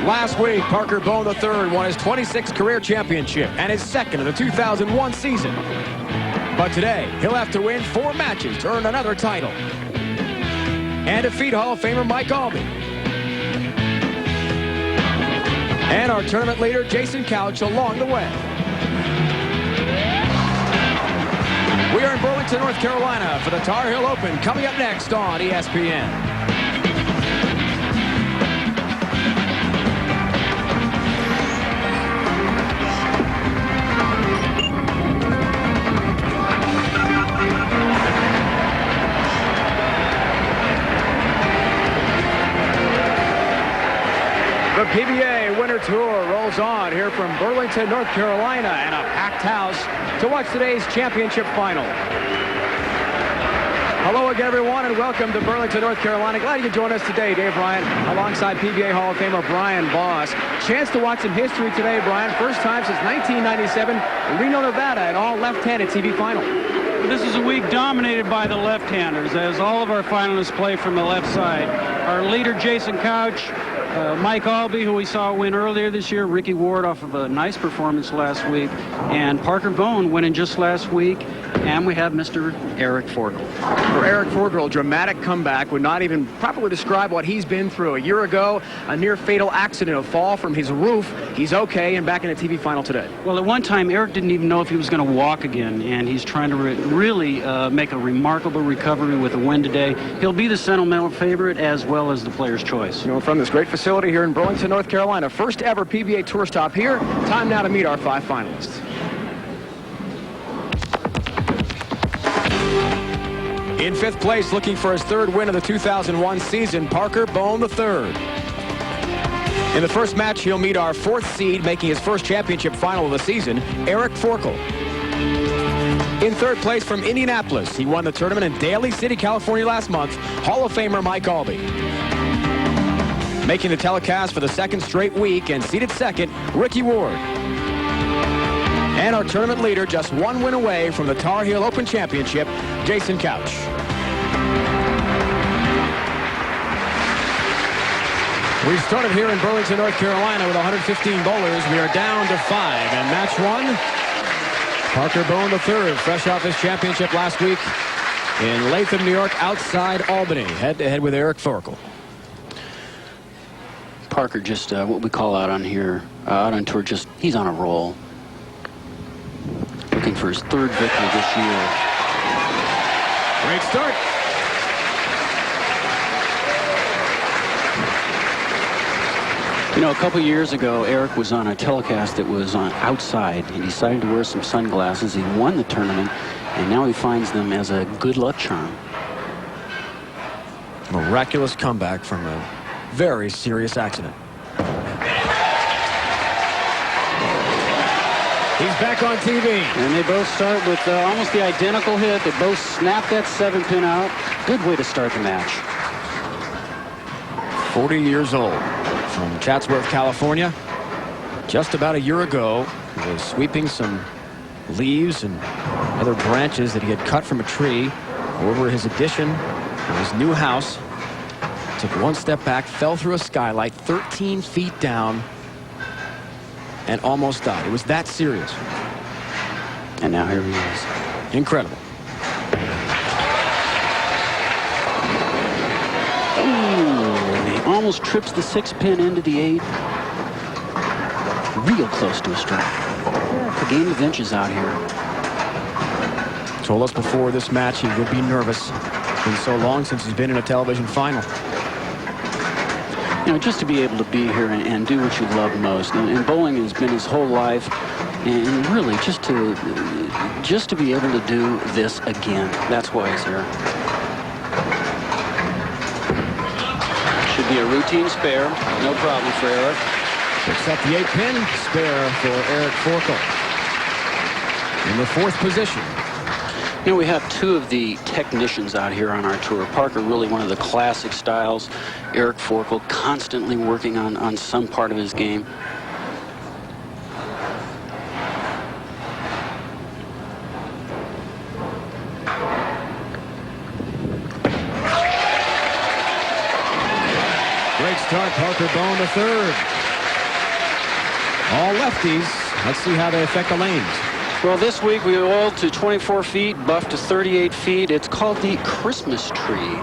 Last week, Parker Bohn III won his 26th career championship and his second of the 2001 season. But today, he'll have to win 4 matches to earn another title and defeat Hall of Famer Mike Aulby. And our tournament leader, Jason Couch, along the way. We are in Burlington, North Carolina for the Tarheel Open, coming up next on ESPN. The PBA Winter Tour rolls on here from Burlington, North Carolina, and a packed house to watch today's championship final. Hello again, everyone, and welcome to Burlington, North Carolina. Glad you could join us today, Dave Ryan, alongside PBA Hall of Famer Brian Boss. Chance to watch some history today, Brian. First time since 1997, Reno, Nevada, an all-left-handed TV final. This is a week dominated by the left-handers, as all of our finalists play from the left side. Our leader, Jason Couch, Mike Aulby, who we saw win earlier this year, Ricky Ward off of a nice performance last week, and Parker Bohn winning just last week, and we have Mr. Eric Forkel. For Eric Forkel, a dramatic comeback would not even properly describe what he's been through. A year ago, a near-fatal accident, a fall from his roof. He's okay and back in a TV final today. Well, at one time, Eric didn't even know if he was going to walk again, and he's trying to really make a remarkable recovery with a win today. He'll be the sentimental favorite as well as the player's choice. You know, from this great facility here in Burlington, North Carolina, first ever PBA Tour stop here. Time now to meet our 5 finalists. In 5th place, looking for his 3rd win of the 2001 season, Parker Bohn III. In the first match, he'll meet our 4th seed, making his first championship final of the season, Eric Forkel. In 3rd place from Indianapolis, he won the tournament in Daly City, California last month, Hall of Famer Mike Aulby. Making the telecast for the 2nd straight week and seated 2nd, Ricky Ward. And our tournament leader, just 1 win away from the Tarheel Open Championship, Jason Couch. We started here in Burlington, North Carolina with 115 bowlers. We are down to 5. And match 1, Parker Bohn III, fresh off his championship last week in Latham, New York, outside Albany, head-to-head with Eric Forkel. Parker just what we call out on here, out on tour, just he's on a roll. Looking for his 3rd victory this year. Great start. You know, a couple years ago, Eric was on a telecast that was on outside. He decided to wear some sunglasses. He won the tournament, and now he finds them as a good luck charm. Miraculous comeback from a very serious accident. He's back on TV. And they both start with almost the identical hit. They both snap that 7-pin out. Good way to start the match. 40 years old, from Chatsworth, California. Just about a year ago, he was sweeping some leaves and other branches that he had cut from a tree over his addition of his new house. Took 1 step back, fell through a skylight 13 feet down, and almost died. It was that serious. And now here he is. Incredible. Ooh, he almost trips the 6-pin into the 8. Real close to a strike. It's a game of inches out here. Told us before this match he would be nervous. It's been so long since he's been in a television final. You know, just to be able to be here and do what you love most, and bowling has been his whole life, and really just to be able to do this again. That's why he's here. Should be a routine spare, no problem for Eric. Picks up the 8-pin spare for Eric Forkel in the 4th position. You know, we have 2 of the technicians out here on our tour. Parker, really one of the classic styles. Eric Forkel, constantly working on some part of his game. Great start, Parker Bohn III. All lefties. Let's see how they affect the lanes. Well, this week we oiled to 24 feet, buffed to 38 feet. It's called the Christmas tree.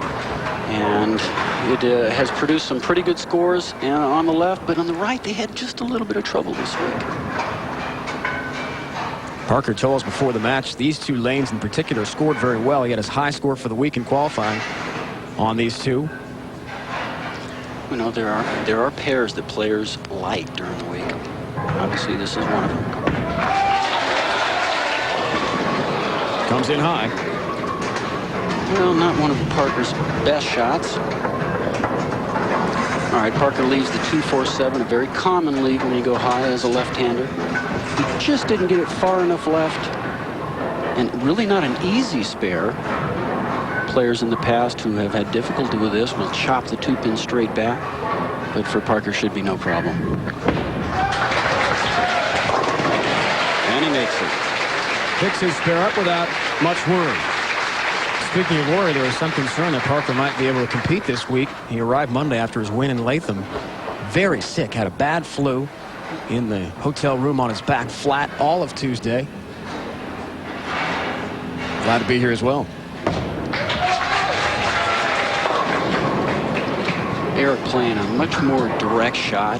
And it has produced some pretty good scores on the left, but on the right they had just a little bit of trouble this week. Parker told us before the match these two lanes in particular scored very well. He had his high score for the week in qualifying on these two. You know, there are pairs that players like during the week. Obviously, this is one of them. Comes in high. Well, not one of Parker's best shots. All right, Parker leaves the 2-4-7, a very common lead when you go high as a left-hander. He just didn't get it far enough left, and really not an easy spare. Players in the past who have had difficulty with this will chop the 2-pin straight back, but for Parker should be no problem. And he makes it. Picks his spare up without much worry. Speaking of worry, there was some concern that Parker might be able to compete this week. He arrived Monday after his win in Latham. Very sick, had a bad flu in the hotel room on his back, flat all of Tuesday. Glad to be here as well. Eric playing a much more direct shot.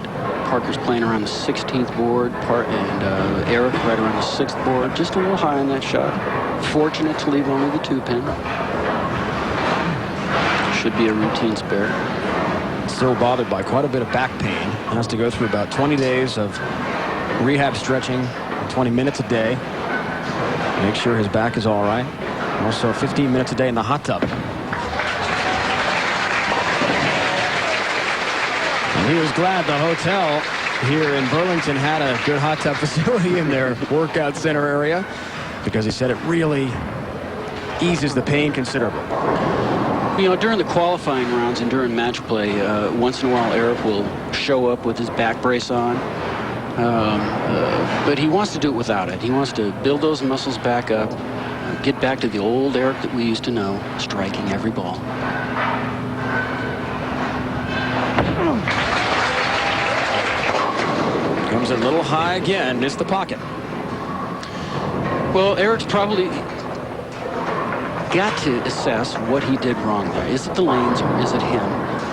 Parker's playing around the 16th board, and Eric right around the 6th board, just a little high on that shot. Fortunate to leave only the 2-pin. Should be a routine spare. Still bothered by quite a bit of back pain. Has to go through about 20 days of rehab stretching, 20 minutes a day. Make sure his back is all right. Also 15 minutes a day in the hot tub. And he was glad the hotel here in Burlington had a good hot tub facility in their workout center area, because he said it really eases the pain considerably. You know, during the qualifying rounds and during match play, once in a while Eric will show up with his back brace on. But he wants to do it without it. He wants to build those muscles back up, get back to the old Eric that we used to know, striking every ball. Comes a little high again, missed the pocket. Well, Eric's probably got to assess what he did wrong there. Is it the lanes or is it him?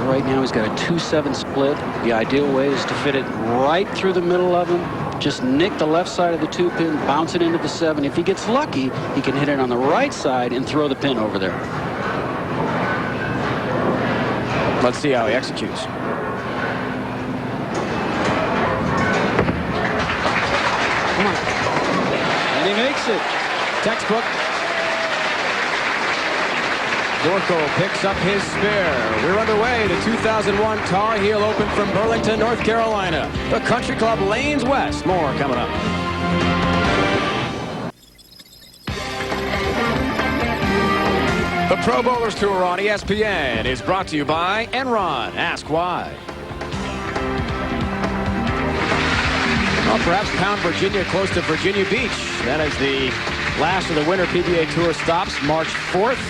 Right now he's got a 2-7 split. The ideal way is to fit it right through the middle of him. Just nick the left side of the 2-pin, bounce it into the 7. If he gets lucky, he can hit it on the right side and throw the pin over there. Let's see how he executes. Come on. And he makes it. Textbook. Forkel picks up his spare. We're underway. The 2001 Tarheel Open from Burlington, North Carolina. The Country Club lanes west. More coming up. The Pro Bowlers Tour on ESPN is brought to you by Enron. Ask why. Well, perhaps Pound, Virginia, close to Virginia Beach. That is the last of the winter PBA Tour stops, March 4th.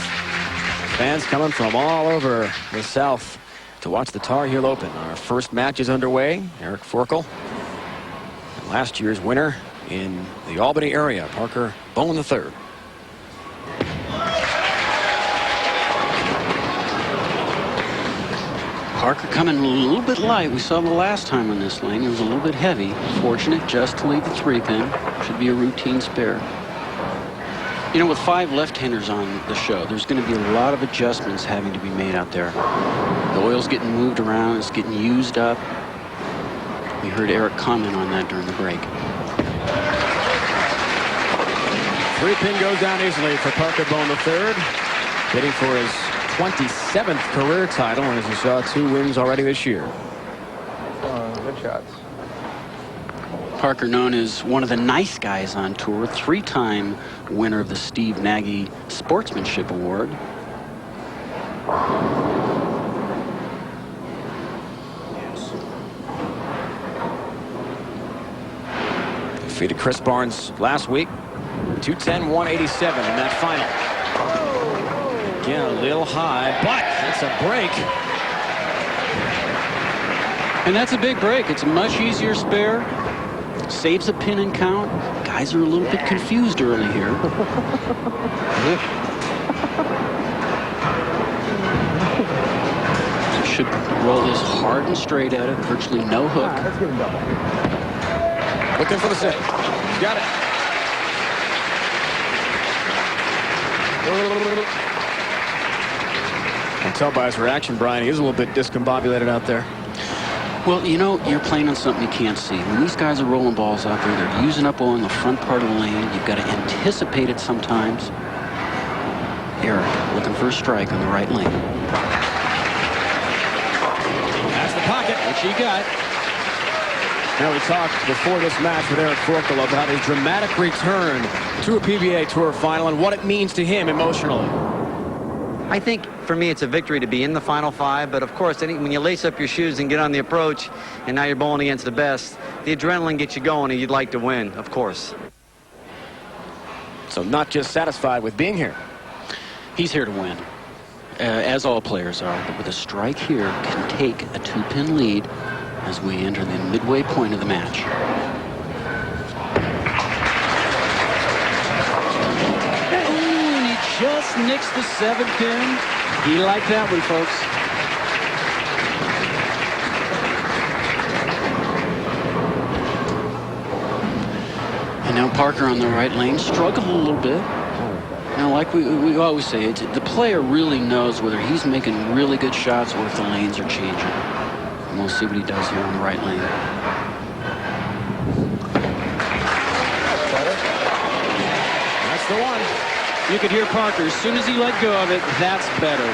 Fans coming from all over the South to watch the Tarheel Open. Our first match is underway. Eric Forkel, last year's winner in the Albany area, Parker Bohn III. Parker coming a little bit light. We saw the last time on this lane. It was a little bit heavy. Fortunate just to leave the 3-pin. Should be a routine spare. You know, with 5 left-handers on the show, there's going to be a lot of adjustments having to be made out there. The oil's getting moved around. It's getting used up. We heard Eric comment on that during the break. 3-pin goes down easily for Parker Bohn III, bidding for his 27th career title, and as you saw, 2 wins already this year. Good shots. Parker, known as one of the nice guys on tour, 3-time winner of the Steve Nagy Sportsmanship Award. Defeated Chris Barnes last week, 210, 187 in that final. Again, a little high, but it's a break. And that's a big break. It's a much easier spare. Saves a pin and count. Guys are a little bit confused early here. Should roll this hard and straight at it. Virtually no hook. Let's give him double. Looking for the save. He's got it. I can tell by his reaction, Brian, he is a little bit discombobulated out there. Well, you know, you're playing on something you can't see. When these guys are rolling balls out there, they're using up oil in the front part of the lane. You've got to anticipate it sometimes. Eric looking for a strike on the right lane. That's the pocket. What you got? Now, we talked before this match with Eric Forkel about his dramatic return to a PBA Tour final and what it means to him emotionally. I think for me it's a victory to be in the Final Five, but of course when you lace up your shoes and get on the approach and now you're bowling against the best, the adrenaline gets you going and you'd like to win, of course. So not just satisfied with being here. He's here to win, as all players are, but with a strike here can take a 2-pin lead as we enter the midway point of the match. Just nicks the 7-pin. He liked that one, folks. And now Parker on the right lane struggled a little bit. Now, like we always say, the player really knows whether he's making really good shots or if the lanes are changing. And we'll see what he does here on the right lane. That's the one. You could hear Parker, as soon as he let go of it, that's better.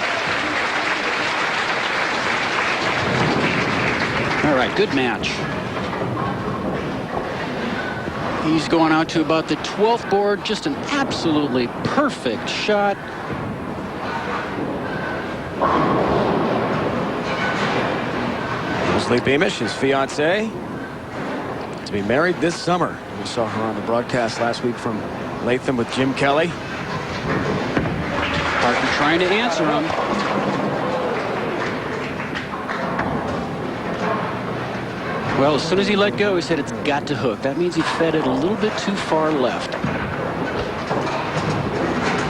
All right, good match. He's going out to about the 12th board, just an absolutely perfect shot. Leslie Beamish, his fiancée, to be married this summer. We saw her on the broadcast last week from Latham with Jim Kelly. Parker trying to answer him. Well, as soon as he let go, he said it's got to hook. That means he fed it a little bit too far left.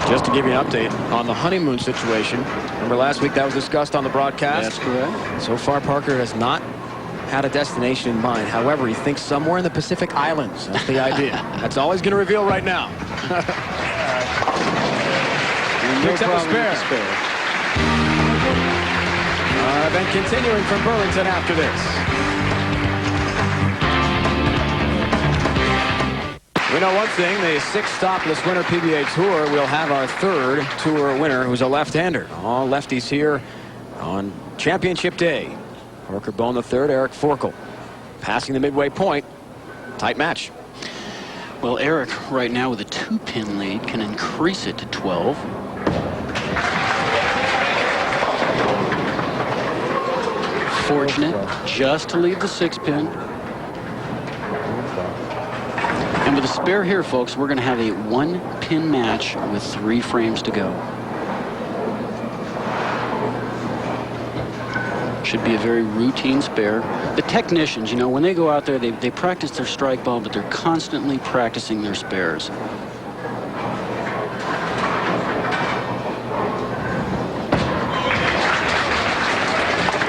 Just to give you an update on the honeymoon situation. Remember last week that was discussed on the broadcast? That's correct. So far, Parker has not had a destination in mind. However, he thinks somewhere in the Pacific Islands. That's the idea. That's all he's going to reveal right now. Picks up a spare. Then continuing from Burlington after this. We know one thing, the 6th stopless winter PBA Tour, we'll have our 3rd tour winner who's a left-hander. All lefties here on championship day. Parker Bohn III, Eric Forkel. Passing the midway point. Tight match. Well, Eric right now with a 2-pin lead can increase it to 12. Fortunate just to leave the 6-pin. And with a spare here, folks, we're going to have a 1-pin match with 3 frames to go. Should be a very routine spare. The technicians, you know, when they go out there, they practice their strike ball, but they're constantly practicing their spares.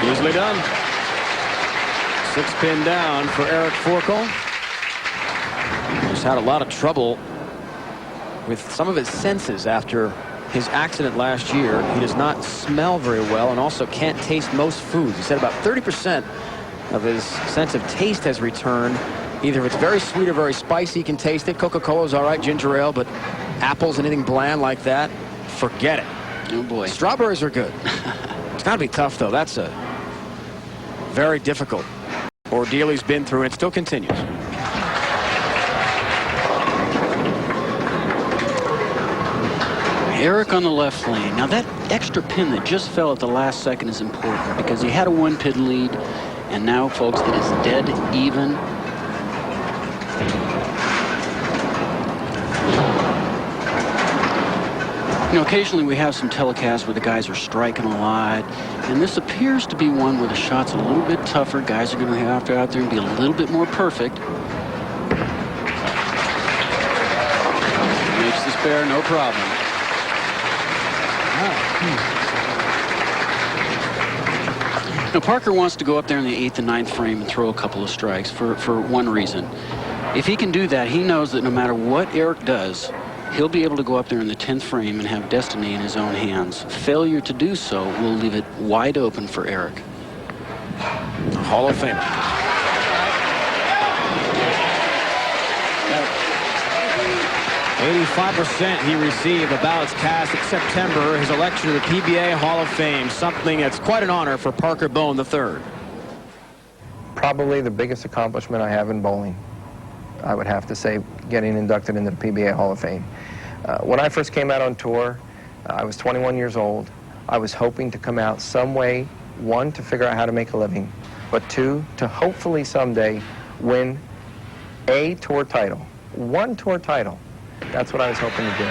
Easily done. 6-pin down for Eric Forkel. He's had a lot of trouble with some of his senses after his accident last year. He does not smell very well and also can't taste most foods. He said about 30% of his sense of taste has returned. Either if it's very sweet or very spicy, he can taste it. Coca-Cola's all right, ginger ale, but apples, anything bland like that, forget it. Oh boy. Strawberries are good. It's got to be tough, though. That's a very difficult ordeal he's been through, and it still continues. Eric on the left lane. Now that extra pin that just fell at the last second is important because he had a 1-pin lead, and now, folks, it is dead even. You know, occasionally we have some telecasts where the guys are striking a lot, and this appears to be one where the shot's a little bit tougher. Guys are going to have to out there and be a little bit more perfect. spare, no problem. Now, Parker wants to go up there in the 8th and 9th frame and throw a couple of strikes for one reason. If he can do that, he knows that no matter what Eric does, he'll be able to go up there in the 10th frame and have destiny in his own hands. Failure to do so will leave it wide open for Eric. Hall of Fame. 85% he received the ballots cast in September. His election to the PBA Hall of Fame, something that's quite an honor for Parker Bohn III. Probably the biggest accomplishment I have in bowling. I would have to say getting inducted into the PBA Hall of Fame. When I first came out on tour, I was 21 years old. I was hoping to come out some way, one, to figure out how to make a living, but two, to hopefully someday win a tour title. One tour title. That's what I was hoping to do.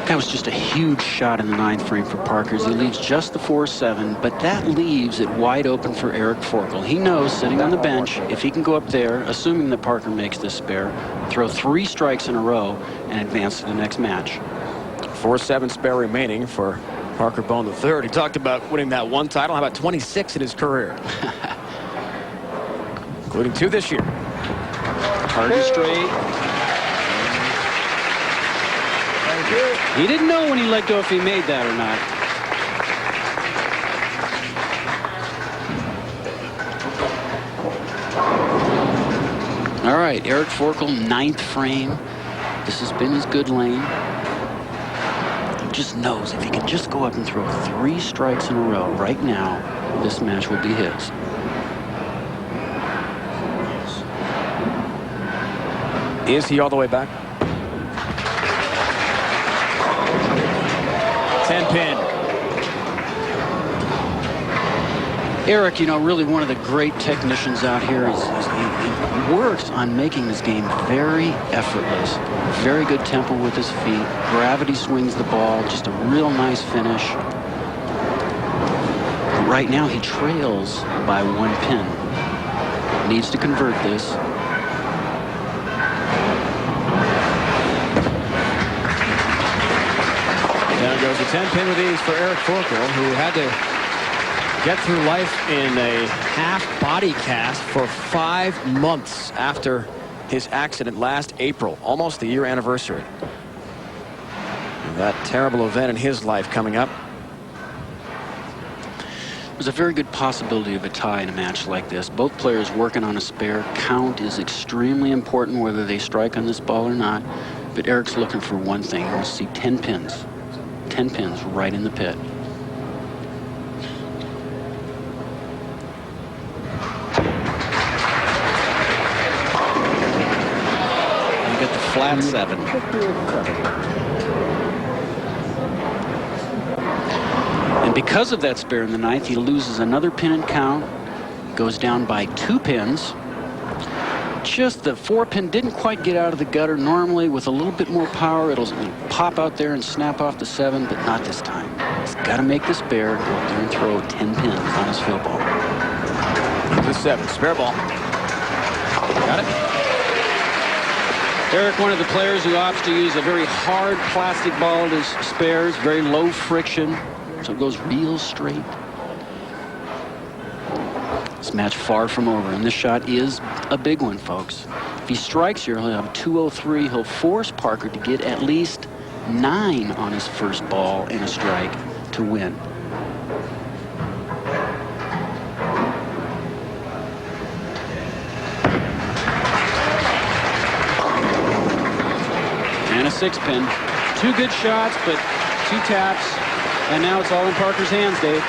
That was just a huge shot in the 9th frame for Parker. He leaves just the 4-7, but that leaves it wide open for Eric Forkel. He knows, sitting on the bench, if he can go up there, assuming that Parker makes this spare, throw 3 strikes in a row and advance to the next match. 4-7 spare remaining for Parker Bohn III. He talked about winning that one title. How about 26 in his career? Including 2 this year. Hard and straight. He didn't know when he let go if he made that or not. All right, Eric Forkel, 9th frame. This has been his good lane. He just knows if he can just go up and throw 3 strikes in a row right now, this match will be his. Is he all the way back? 10-pin. Eric, you know, really one of the great technicians out here. He works on making this game very effortless. Very good tempo with his feet. Gravity swings the ball. Just a real nice finish. But right now he trails by 1 pin. Needs to convert this. Down goes the 10-pin with ease for Eric Forkel, who had to get through life in a half body cast for 5 months after his accident last April, almost the year anniversary. And that terrible event in his life coming up. There's a very good possibility of a tie in a match like this. Both players working on a spare. Count is extremely important whether they strike on this ball or not. But Eric's looking for one thing. He wants to see 10 pins. 10 pins right in the pit. You get the flat 7. And because of that spare in the 9th, he loses another pin and count. Goes down by 2 pins. Just the 4-pin didn't quite get out of the gutter. Normally, with a little bit more power, it'll pop out there and snap off the 7, but not this time. He's got to make the spare, go out there and throw 10 pins on his field ball. The 7, spare ball. Got it. Eric, one of the players who opts to use a very hard plastic ball at his spares, very low friction, so it goes real straight. This match far from over, and this shot is a big one, folks. If he strikes here, he'll have 203. He'll force Parker to get at least 9 on his first ball and a strike to win. And a 6-pin. 2 good shots, but 2 taps, and now it's all in Parker's hands, Dave.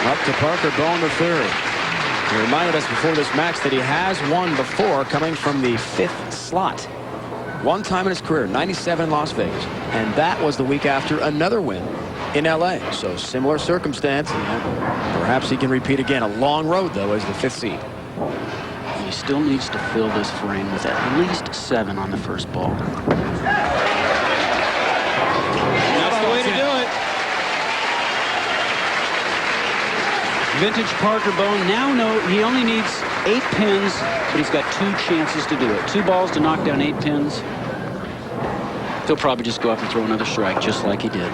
Up to Parker Bohn III. He reminded us before this match that he has won before, coming from the 5th slot. One time in his career, 97 in Las Vegas. And that was the week after another win in LA. So similar circumstance. Perhaps he can repeat again. A long road, though, as the 5th seed. He still needs to fill this frame with at least 7 on the first ball. That's the way to do it. Vintage Parker Bohn now he only needs 8 pins, but he's got 2 chances to do it. 2 balls to knock down 8 pins. He'll probably just go up and throw another strike, just like he did.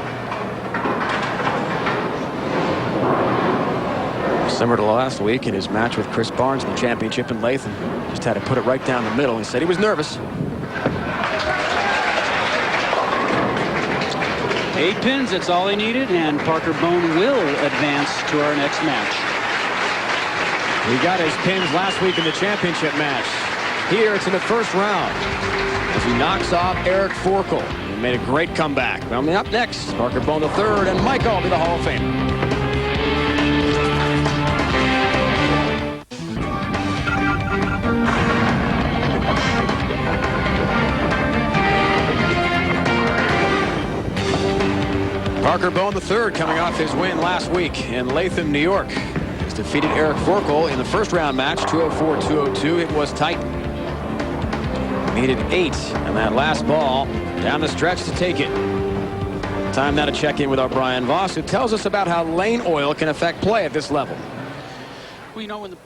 Similar to last week in his match with Chris Barnes in the championship in Latham. Just had to put it right down the middle. He said he was nervous. 8 pins, that's all he needed, and Parker Bohn will advance to our next match. He got his pins last week in the championship match. Here it's in the first round as he knocks off Eric Forkel. He made a great comeback. Coming up next, Parker Bohn III and Mike Aulby, the Hall of Fame. Parker Bohn III coming off his win last week in Latham, New York. He's defeated Eric Forkel in the first round match, 204-202. It was tight. Needed 8 and that last ball down the stretch to take it. Time now to check in with our Brian Voss, who tells us about how lane oil can affect play at this level. Well, you know, when the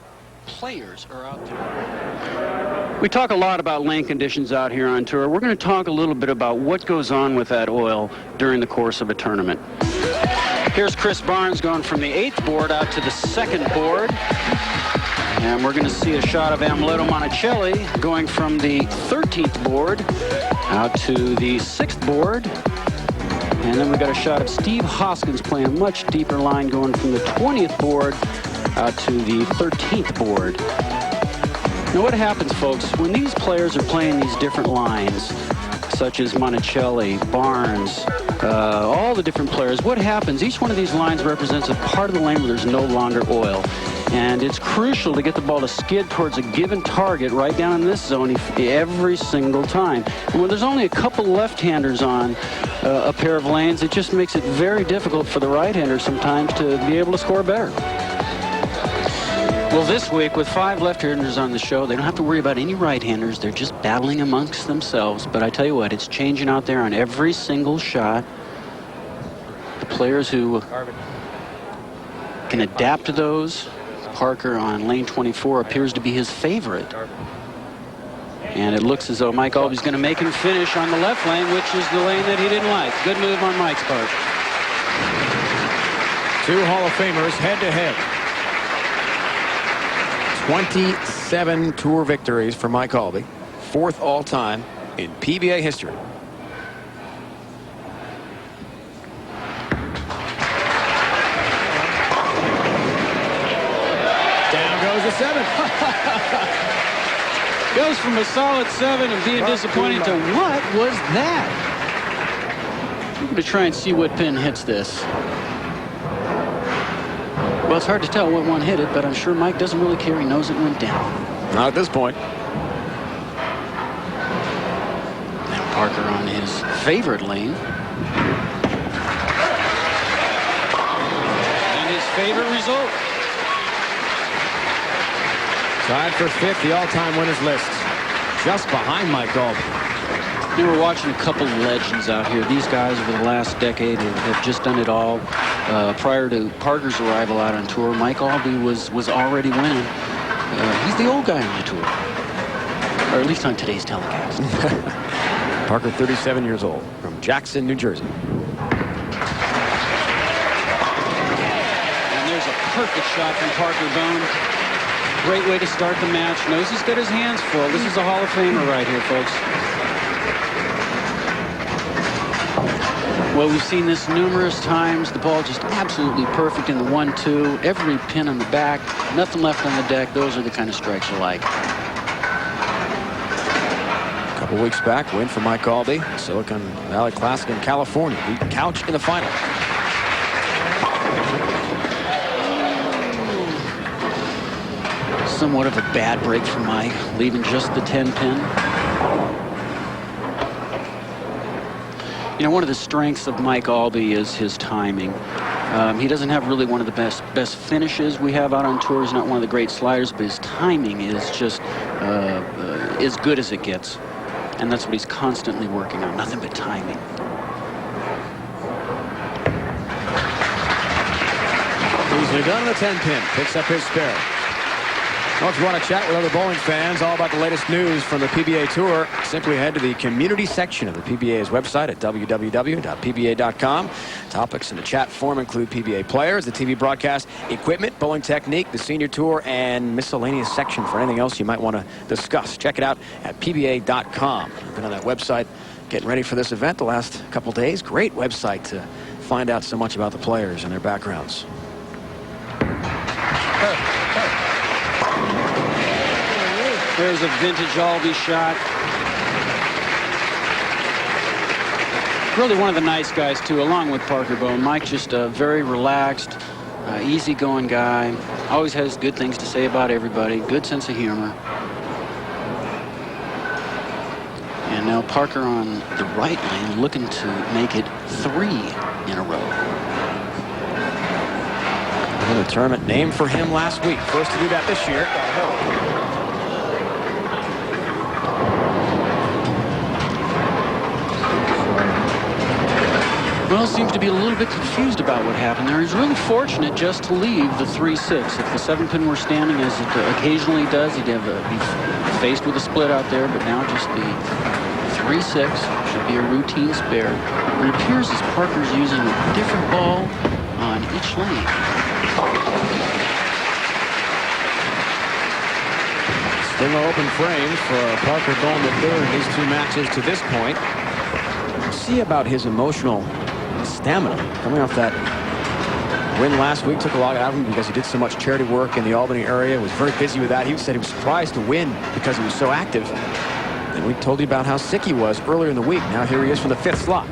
players are out there, we talk a lot about lane conditions out here on tour. We're going to talk a little bit about what goes on with that oil during the course of a tournament. Here's Chris Barnes going from the 8th board out to the 2nd board. And we're going to see a shot of Amuleto Monticelli going from the 13th board out to the 6th board. And then we got a shot of Steve Hoskins playing a much deeper line going from the 20th board out to the 13th board. Now what happens, folks, when these players are playing these different lines, such as Monticelli, Barnes, all the different players, what happens, each one of these lines represents a part of the lane where there's no longer oil. And it's crucial to get the ball to skid towards a given target right down in this zone every single time. And when there's only a couple left-handers on a pair of lanes, it just makes it very difficult for the right-hander sometimes to be able to score better. Well, this week, with 5 left-handers on the show, they don't have to worry about any right-handers. They're just battling amongst themselves. But I tell you what, it's changing out there on every single shot. The players who can adapt to those. Parker on lane 24 appears to be his favorite. And it looks as though Mike Aulby's going to make him finish on the left lane, which is the lane that he didn't like. Good move on Mike's part. 2 Hall of Famers head-to-head. 27 tour victories for Mike Aulby, 4th all-time in PBA history. Down goes a 7. Goes from a solid 7 and being disappointed to what was that? I'm going to try and see what pin hits this. Well, it's hard to tell what one hit it, but I'm sure Mike doesn't really care. He knows it went down. Not at this point. Now Parker on his favorite lane. And his favorite result. Tied for 5th, the all-time winners list. Just behind Mike Aulby. We were watching a couple of legends out here. These guys over the last decade have just done it all. Prior to Parker's arrival out on tour, Mike Aulby was already winning. He's the old guy on the tour. Or at least on today's telecast. Parker, 37 years old, from Jackson, New Jersey. And there's a perfect shot from Parker Bohn. Great way to start the match. Knows he's got his hands full. This is a Hall of Famer right here, folks. Well, we've seen this numerous times. The ball just absolutely perfect in the 1-2. Every pin on the back. Nothing left on the deck. Those are the kind of strikes you like. A couple weeks back, win for Mike Aulby. Silicon Valley Classic in California. Beat Couch in the final. Somewhat of a bad break for Mike, leaving just the 10 pin. You know, one of the strengths of Mike Aulby is his timing. He doesn't have really one of the best finishes we have out on tour. He's not one of the great sliders, but his timing is just as good as it gets. And that's what he's constantly working on, nothing but timing. Easily done on the 10-pin. Picks up his spare. Well, if you want to chat with other bowling fans all about the latest news from the PBA Tour, simply head to the community section of the PBA's website at www.pba.com. Topics in the chat forum include PBA players, the TV broadcast, equipment, bowling technique, the senior tour, and miscellaneous section for anything else you might want to discuss. Check it out at pba.com. I've been on that website getting ready for this event the last couple days. Great website to find out so much about the players and their backgrounds. There's a vintage Aulby shot. Really one of the nice guys, too, along with Parker Bohn. Mike just a very relaxed, easygoing guy. Always has good things to say about everybody. Good sense of humor. And now Parker on the right lane looking to make it 3 in a row. A tournament named for him last week. First to do that this year. Well, seems to be a little bit confused about what happened there. He's really fortunate just to leave the 3-6. If the 7-pin were standing as it occasionally does, he'd have be faced with a split out there. But now just the 3-6 should be a routine spare. It appears as Parker's using a different ball on each lane. Still no open frames for Parker Bohn III in these 2 matches to this point. We'll see about his emotional stamina. Coming off that win last week, took a lot out of him because he did so much charity work in the Albany area, was very busy with that. He said he was surprised to win because he was so active. And we told you about how sick he was earlier in the week. Now here he is from the 5th slot.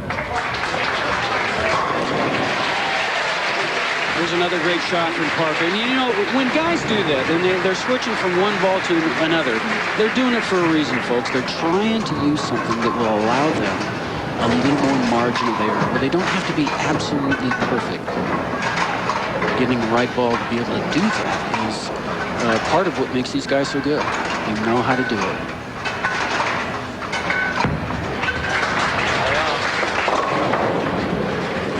There's another great shot from Parker. And you know, when guys do that, and they're switching from one ball to another, they're doing it for a reason, folks. They're trying to use something that will allow them a little more margin of error, but they don't have to be absolutely perfect. Getting the right ball to be able to do that is part of what makes these guys so good. They know how to do it.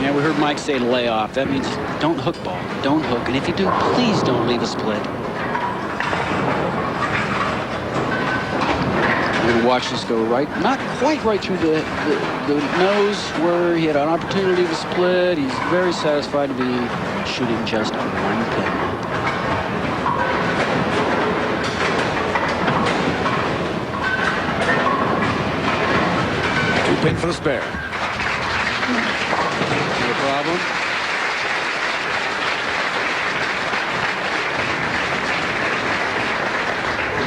Yeah, we heard Mike say lay off. That means don't hook ball. Don't hook. And if you do, please don't leave a split. We're going to watch this go right, not quite right through the nose where he had an opportunity to split. He's very satisfied to be shooting just 1 pin. 2 pin for the spare. No problem.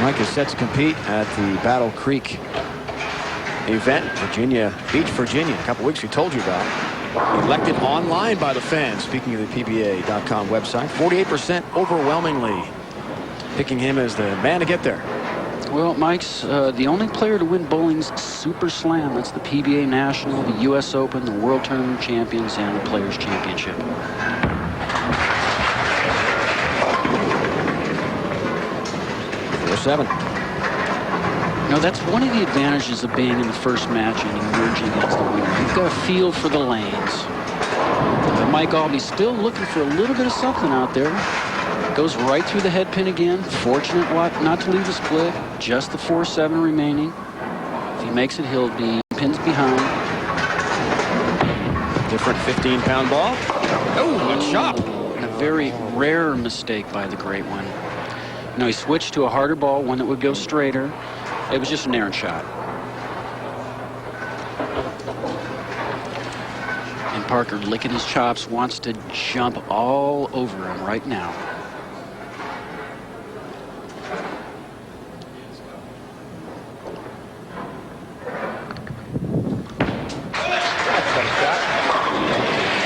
Mike is set to compete at the Battle Creek event, Virginia Beach, Virginia. A couple weeks we told you about. Elected online by the fans, speaking of the PBA.com website. 48% overwhelmingly picking him as the man to get there. Well, Mike's the only player to win bowling's Super Slam. That's the PBA National, the U.S. Open, the World Tournament Champions, and the Players Championship. Seven. No, that's one of the advantages of being in the first match and emerging as the winner. You've got a feel for the lanes. Mike Aulby still looking for a little bit of something out there. Goes right through the head pin again. Fortunate not to leave the split. Just the 4-7 remaining. If he makes it, he'll be pins behind. Different 15-pound ball. Oh, good shot. And a very rare mistake by the great one. No, he switched to a harder ball, one that would go straighter. It was just an errant shot. And Parker, licking his chops, wants to jump all over him right now.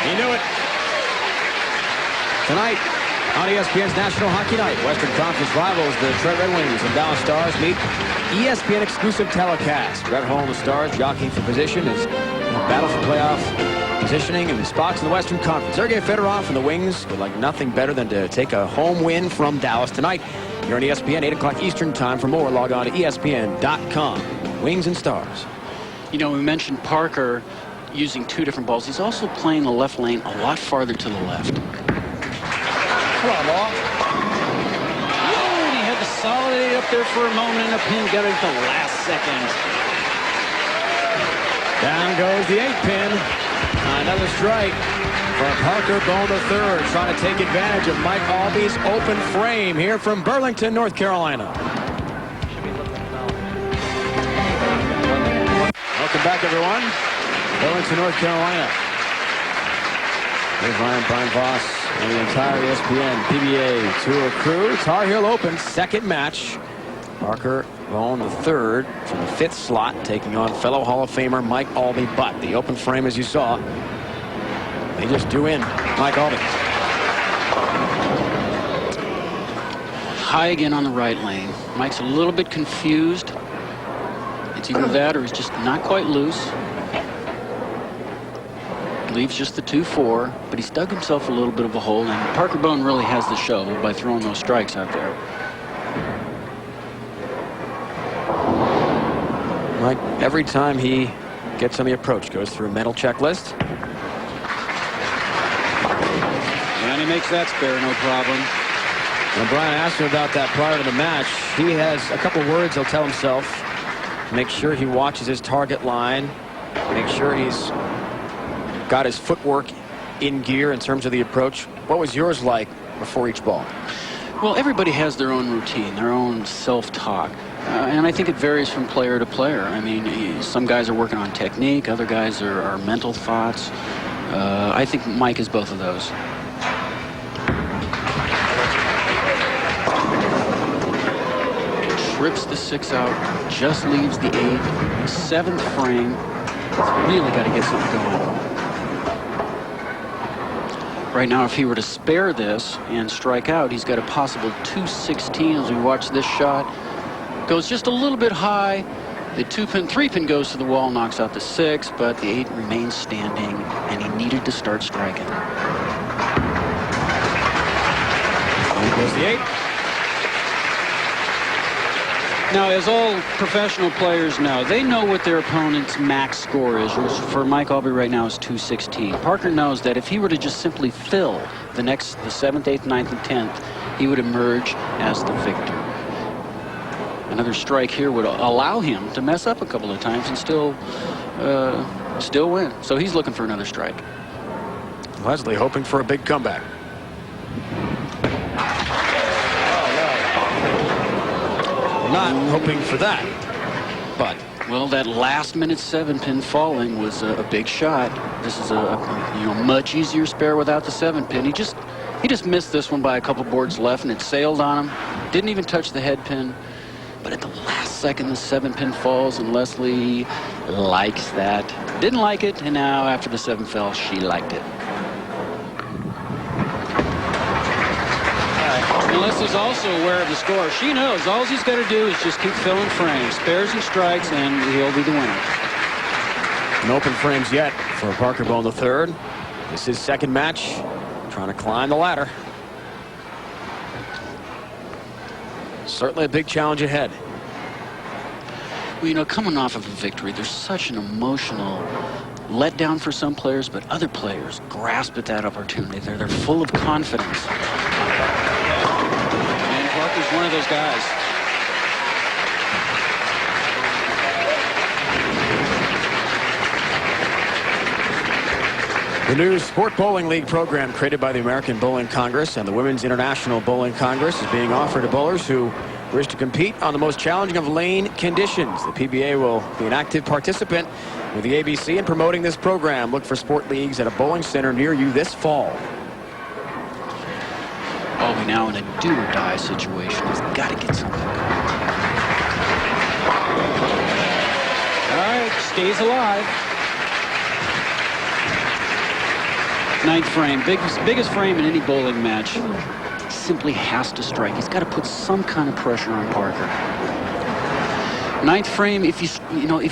He knew it. Tonight, on ESPN's National Hockey Night, Western Conference rivals, the Detroit Red Wings and Dallas Stars meet. ESPN exclusive telecast. Red Hall and the Stars jockeying for position as battle for playoff positioning and spots in the Western Conference. Sergei Fedorov and the Wings would like nothing better than to take a home win from Dallas tonight. Here on ESPN, 8 o'clock Eastern time. For more, log on to ESPN.com. Wings and Stars. You know, we mentioned Parker using 2 different balls. He's also playing the left lane a lot farther to the left. consolidate up there for a moment, and a pin got it at the last second. Down goes the 8-pin. Another strike for Parker Bohn III, trying to take advantage of Mike Aulby's open frame here from Burlington, North Carolina. Welcome back, everyone. Burlington, North Carolina. Here's Brian Voss and the entire ESPN PBA Tour crew. Tarheel Open, second match. Parker Bohn III from the 5th slot, taking on fellow Hall of Famer Mike Aulby. But the open frame, as you saw, they just do in Mike Aulby. High again on the right lane. Mike's a little bit confused. It's either that or he's just not quite loose. Leaves just the 2-4, but he's dug himself a little bit of a hole, and Parker Bohn really has the show by throwing those strikes out there. Mike, every time he gets on the approach, goes through a mental checklist. And he makes that spare, no problem. When Brian asked him about that prior to the match, he has a couple words he'll tell himself. Make sure he watches his target line. Make sure he's got his footwork in gear in terms of the approach. What was yours like before each ball? Well, everybody has their own routine, their own self-talk. And I think it varies from player to player. I mean, some guys are working on technique, other guys are mental thoughts. I think Mike is both of those. Trips the 6 out, just leaves the 8. 7th frame. Really got to get something going. Right now, if he were to spare this and strike out, he's got a possible 216 as we watch this shot. Goes just a little bit high. The 2-pin, 3-pin goes to the wall, knocks out the 6, but the 8 remains standing, and he needed to start striking. There goes the 8. Now, as all professional players know, they know what their opponent's max score is, which for Mike Aulby right now is 216. Parker knows that if he were to just simply fill the 7th, 8th, 9th, and 10th, he would emerge as the victor. Another strike here would allow him to mess up a couple of times and still win. So he's looking for another strike. Leslie hoping for a big comeback. Not hoping for that, but well, that last-minute 7-pin falling was a big shot. This is a much easier spare without the 7-pin. He just missed this one by a couple boards left, and it sailed on him. Didn't even touch the head pin. But at the last second, the 7-pin falls, and Leslie likes that. Didn't like it, and now after the 7 fell, she liked it. And Leslie's also aware of the score. She knows all he's got to do is just keep filling frames, spares and strikes, and he'll be the winner. no open frames yet for Parker Bohn III. This is his second match, trying to climb the ladder. Certainly a big challenge ahead. Well, coming off of a victory, there's such an emotional letdown for some players, but other players grasp at that opportunity. They're full of confidence. And Parker's one of those guys. The new Sport Bowling League program created by the American Bowling Congress and the Women's International Bowling Congress is being offered to bowlers who wish to compete on the most challenging of lane conditions. The PBA will be an active participant with the ABC in promoting this program. Look for sport leagues at a bowling center near you this fall. Aulby now in a do-or-die situation. He's got to get something going. All right, stays alive. Ninth frame, biggest frame in any bowling match. He simply has to strike. He's got to put some kind of pressure on Parker. Ninth frame, if you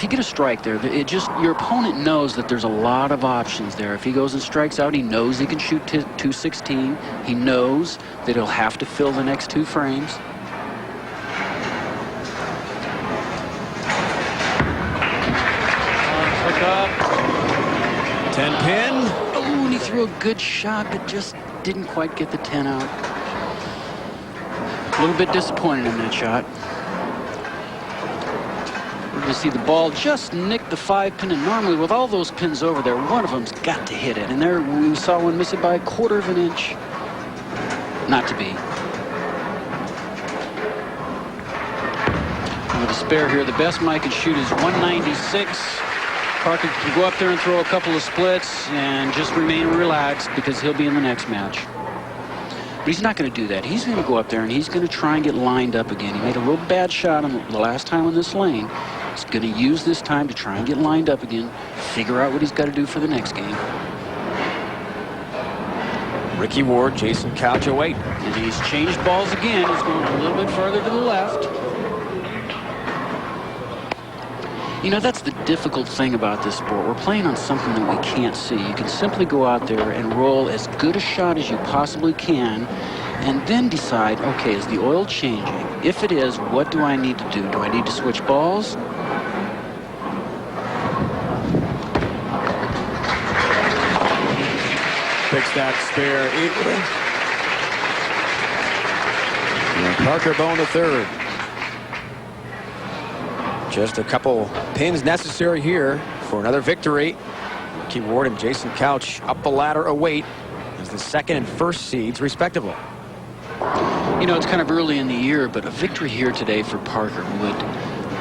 get a strike there, your opponent knows that there's a lot of options there. If he goes and strikes out, he knows he can shoot 216. He knows that he'll have to fill the next 2 frames. Pick up. 10 pin. Oh, and he threw a good shot, but just didn't quite get the 10 out. A little bit disappointed in that shot. We're going to see the ball just nick the 5-pin, and normally with all those pins over there, one of them's got to hit it. And there we saw one miss it by 1/4 of an inch. Not to be. With a spare here, the best Mike can shoot is 196. Parker can go up there and throw a couple of splits and just remain relaxed because he'll be in the next match. But he's not going to do that. He's going to go up there and he's going to try and get lined up again. He made a little bad shot on the last time on this lane. He's going to use this time to try and get lined up again, figure out what he's got to do for the next game. Ricky Ward, Jason Couch await. And he's changed balls again. He's going a little bit further to the left. You know, that's the difficult thing about this sport. We're playing on something that we can't see. You can simply go out there and roll as good a shot as you possibly can and then decide, okay, is the oil changing? If it is, what do I need to do? Do I need to switch balls? Picks that spare equally. And Parker Bohn III. Just a couple pins necessary here for another victory. Ricky Ward and Jason Couch up the ladder await as the second and first seeds respectively. You know, it's kind of early in the year, but a victory here today for Parker would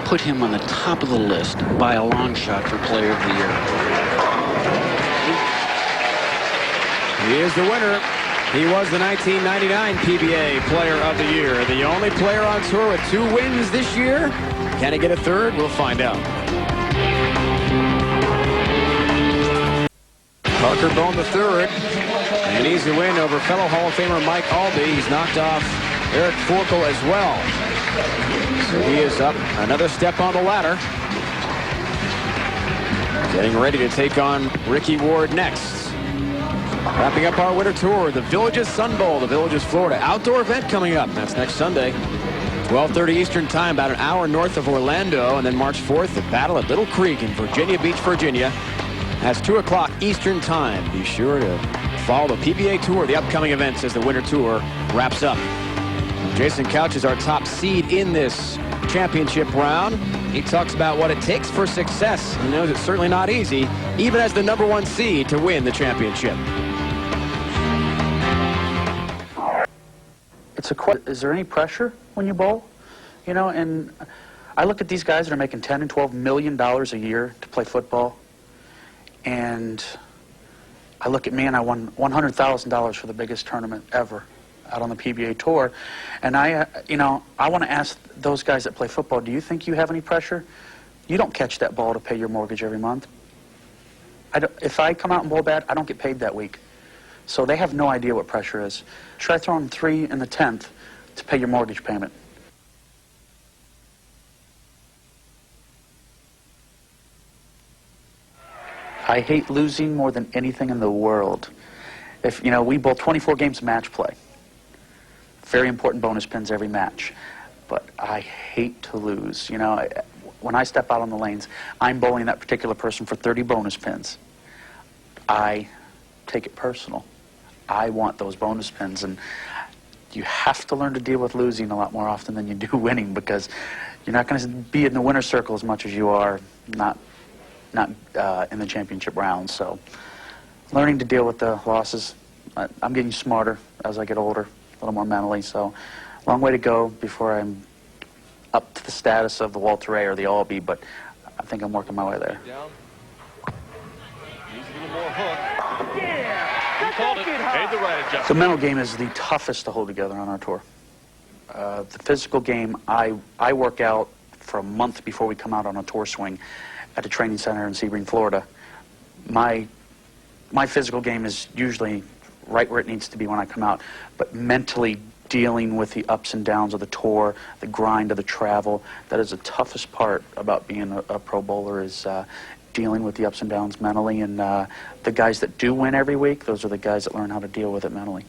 put him on the top of the list by a long shot for Player of the Year. He is the winner. He was the 1999 PBA Player of the Year. The only player on tour with 2 wins this year. Can he get a third? We'll find out. Parker Bohn III. An easy win over fellow Hall of Famer Mike Aulby. He's knocked off Eric Forkel as well. So he is up another step on the ladder. Getting ready to take on Ricky Ward next. Wrapping up our winter tour, the Villages Sun Bowl, the Villages, Florida. Outdoor event coming up. That's next Sunday. 12:30 Eastern Time, about an hour north of Orlando. And then March 4th, the battle at Little Creek in Virginia Beach, Virginia. That's 2 o'clock Eastern Time. Be sure to follow the PBA Tour, the upcoming events as the winter tour wraps up. Jason Couch is our top seed in this championship round. He talks about what it takes for success. He knows it's certainly not easy, even as the #1 seed, to win the championship. It's a question. Is there any pressure when you bowl? You know, and I look at these guys that are making $10 and $12 million a year to play football, and I look at me and I won $100,000 for the biggest tournament ever out on the PBA Tour, and I want to ask those guys that play football, do you think you have any pressure? You don't catch that ball to pay your mortgage every month. If I come out and bowl bad, I don't get paid that week. So they have no idea what pressure is. Try throwing 3 in the 10th to pay your mortgage payment. I hate losing more than anything in the world. If, you know, we bowl 24 games of match play. Very important bonus pins every match. But I hate to lose. You know, when I step out on the lanes, I'm bowling that particular person for 30 bonus pins. I take it personal. I want those bonus pins, and you have to learn to deal with losing a lot more often than you do winning, because you're not going to be in the winner's circle as much as you are not in the championship round. So learning to deal with the losses. I'm getting smarter as I get older, a little more mentally, so long way to go before I'm up to the status of the Walter A or the Aulby, but I think I'm working my way there. Down. Needs a little more hook. He called it. Made the right adjustment. The mental game is the toughest to hold together on our tour. The physical game, I work out for a month before we come out on a tour swing at a training center in Sebring, Florida. My physical game is usually right where it needs to be when I come out, but mentally dealing with the ups and downs of the tour, the grind of the travel, that is the toughest part about being a pro bowler, is dealing with the ups and downs mentally, and the guys that do win every week, those are the guys that learn how to deal with it mentally.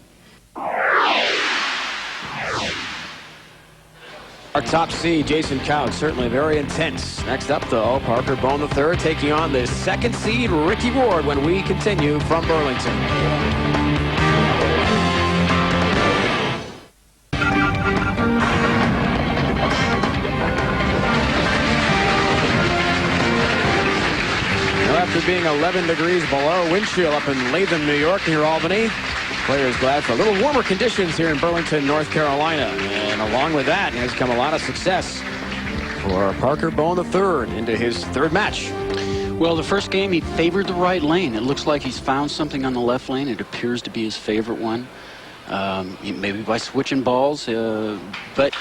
Our top seed, Jason Couch, certainly very intense. Next up, though, Parker Bohn III taking on the second seed, Ricky Ward, when we continue from Burlington. snowing, 11 degrees below, wind chill up in Latham, New York, near Albany. Players glad for a little warmer conditions here in Burlington, North Carolina. And along with that has come a lot of success for Parker Bohn III into his third match. Well, the first game he favored the right lane. It looks like he's found something on the left lane. It appears to be his favorite one. Maybe by switching balls, but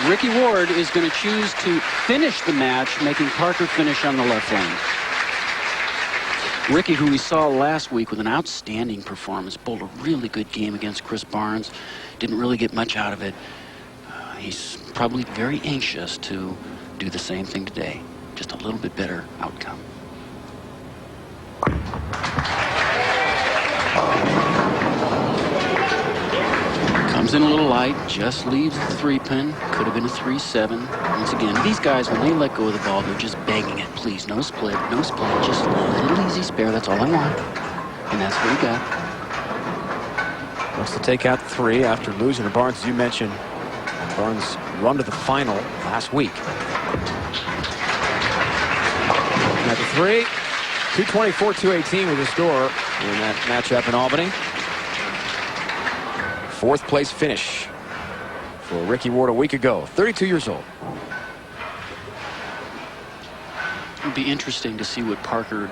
Ricky Ward is going to choose to finish the match, making Parker finish on the left lane. Ricky, who we saw last week with an outstanding performance, bowled a really good game against Chris Barnes. Didn't really get much out of it. He's probably very anxious to do the same thing today. Just a little bit better outcome. Comes in a little light, just leaves the 3-pin. Could have been a 3-7. Once again, these guys, when they let go of the ball, they're just begging it. Please, no split, no split. Just a little easy spare. That's all I want. And that's what he got. Wants to take out 3 after losing to Barnes, as you mentioned. Barnes run to the final last week. At the 3, 224-218 was the score in that matchup in Albany. 4th place finish for Ricky Ward a week ago, 32 years old. It'll be interesting to see what Parker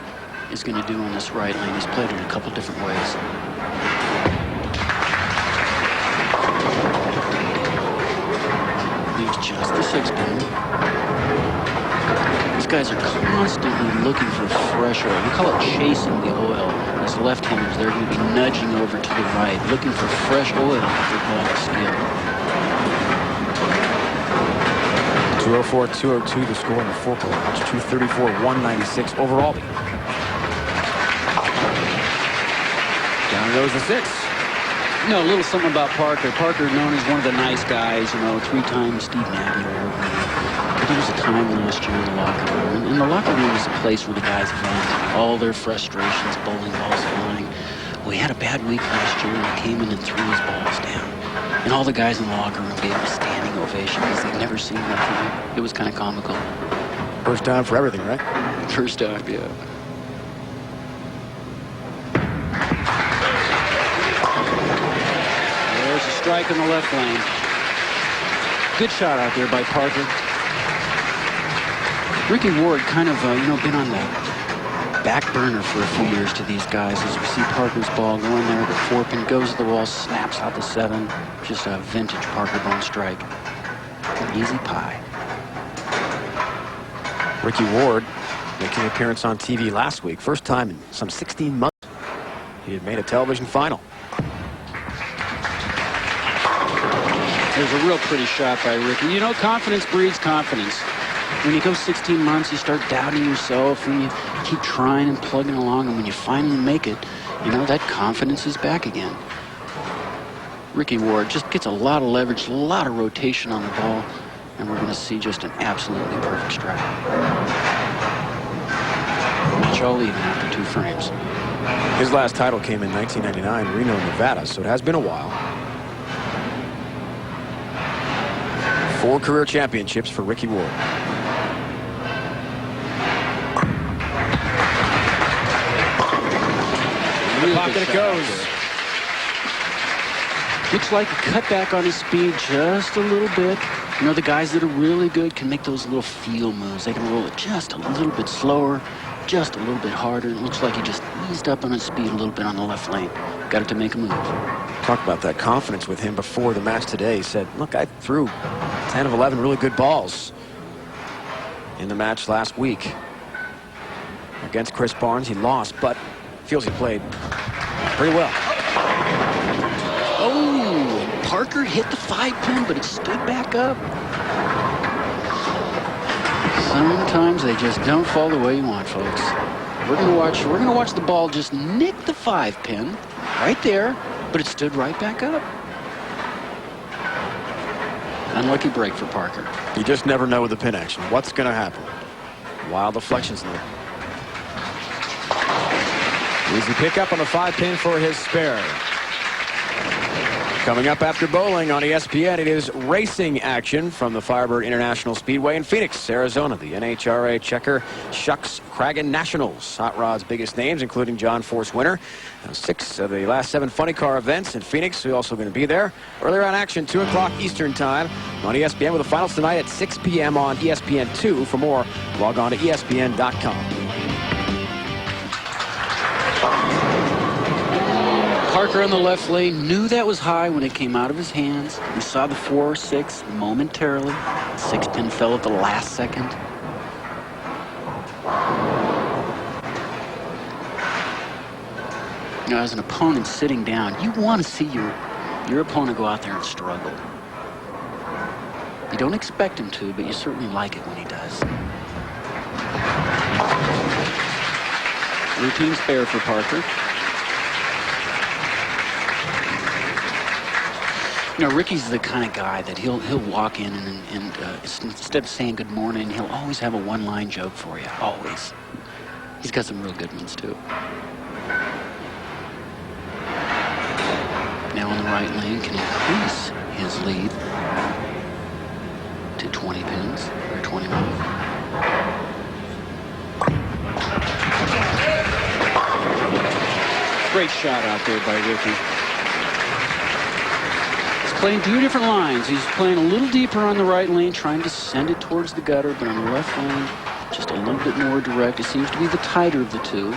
is going to do on this right lane. He's played it a couple different ways. Leaves just the 6-pin. These guys are constantly looking for fresh oil. We call it chasing the oil. As left-handers, they're going to be nudging over to the right, looking for fresh oil with their ball skill. 204-202 to score in the Forkel match. 234-196 overall. Down goes the 6. You know, a little something about Parker. Parker, known as one of the nice guys, you know, 3-time Steve Nabby Award winner. But there was a time last year in the locker room. And the locker room is a place where the guys vent all their frustrations, bowling balls flying. Well, he had a bad week last year, and he came in and threw his balls down. And all the guys in the locker room gave him a standing ovation because they'd never seen that from him. It was kind of comical. First time for everything, right? First time, yeah. There's a strike in the left lane. Good shot out there by Parker. Ricky Ward kind of, been on the back burner for a few years to these guys. As we see Parker's ball going there, the 4-pin goes to the wall, snaps out the 7. Just a vintage Parker Bohn strike. An easy pie. Ricky Ward making an appearance on TV last week. First time in some 16 months he had made a television final. There's a real pretty shot by Ricky. You know, confidence breeds confidence. When you go 16 months, you start doubting yourself, and you keep trying and plugging along, and when you finally make it, you know, that confidence is back again. Ricky Ward just gets a lot of leverage, a lot of rotation on the ball, and we're going to see just an absolutely perfect strike. Match all even after 2 frames. His last title came in 1999, Reno, Nevada, so it has been a while. 4 career championships for Ricky Ward. In the pocket it goes. Looks like a cutback on his speed just a little bit. You know, the guys that are really good can make those little feel moves. They can roll it just a little bit slower, just a little bit harder. It looks like he just eased up on his speed a little bit on the left lane. Got it to make a move. Talk about that confidence with him before the match today. He said, look, I threw 10 of 11 really good balls in the match last week against Chris Barnes. He lost, but feels he played pretty well. Oh, and Parker hit the 5-pin, but it stood back up. Sometimes they just don't fall the way you want, folks. We're gonna watch the ball just nick the 5-pin right there, but it stood right back up. Unlucky break for Parker. You just never know with the pin action. What's going to happen? Wild deflections there. Easy pickup on the 5-pin for his spare. Coming up after bowling on ESPN, it is racing action from the Firebird International Speedway in Phoenix, Arizona. The NHRA Checker Shucks Cragen Nationals. Hot Rod's biggest names, including John Force winner. 6 of the last 7 funny car events in Phoenix. We're also going to be there. Earlier on action, 2 o'clock Eastern Time on ESPN, with the finals tonight at 6 p.m. on ESPN2. For more, log on to ESPN.com. Parker on the left lane knew that was high when it came out of his hands. He saw the 4 or 6 momentarily. 6-pin fell at the last second. You know, as an opponent sitting down, you want to see your opponent go out there and struggle. You don't expect him to, but you certainly like it when he does. Routine spare for Parker. You know, Ricky's the kind of guy that he'll walk in and instead of saying good morning, he'll always have a one-line joke for you. Always. He's got some real good ones too. Now on the right lane can increase his lead to 20 pins or 21. Great shot out there by Ricky. Playing 2 different lines. He's playing a little deeper on the right lane, trying to send it towards the gutter, but on the left lane, just a little bit more direct. It seems to be the tighter of the 2.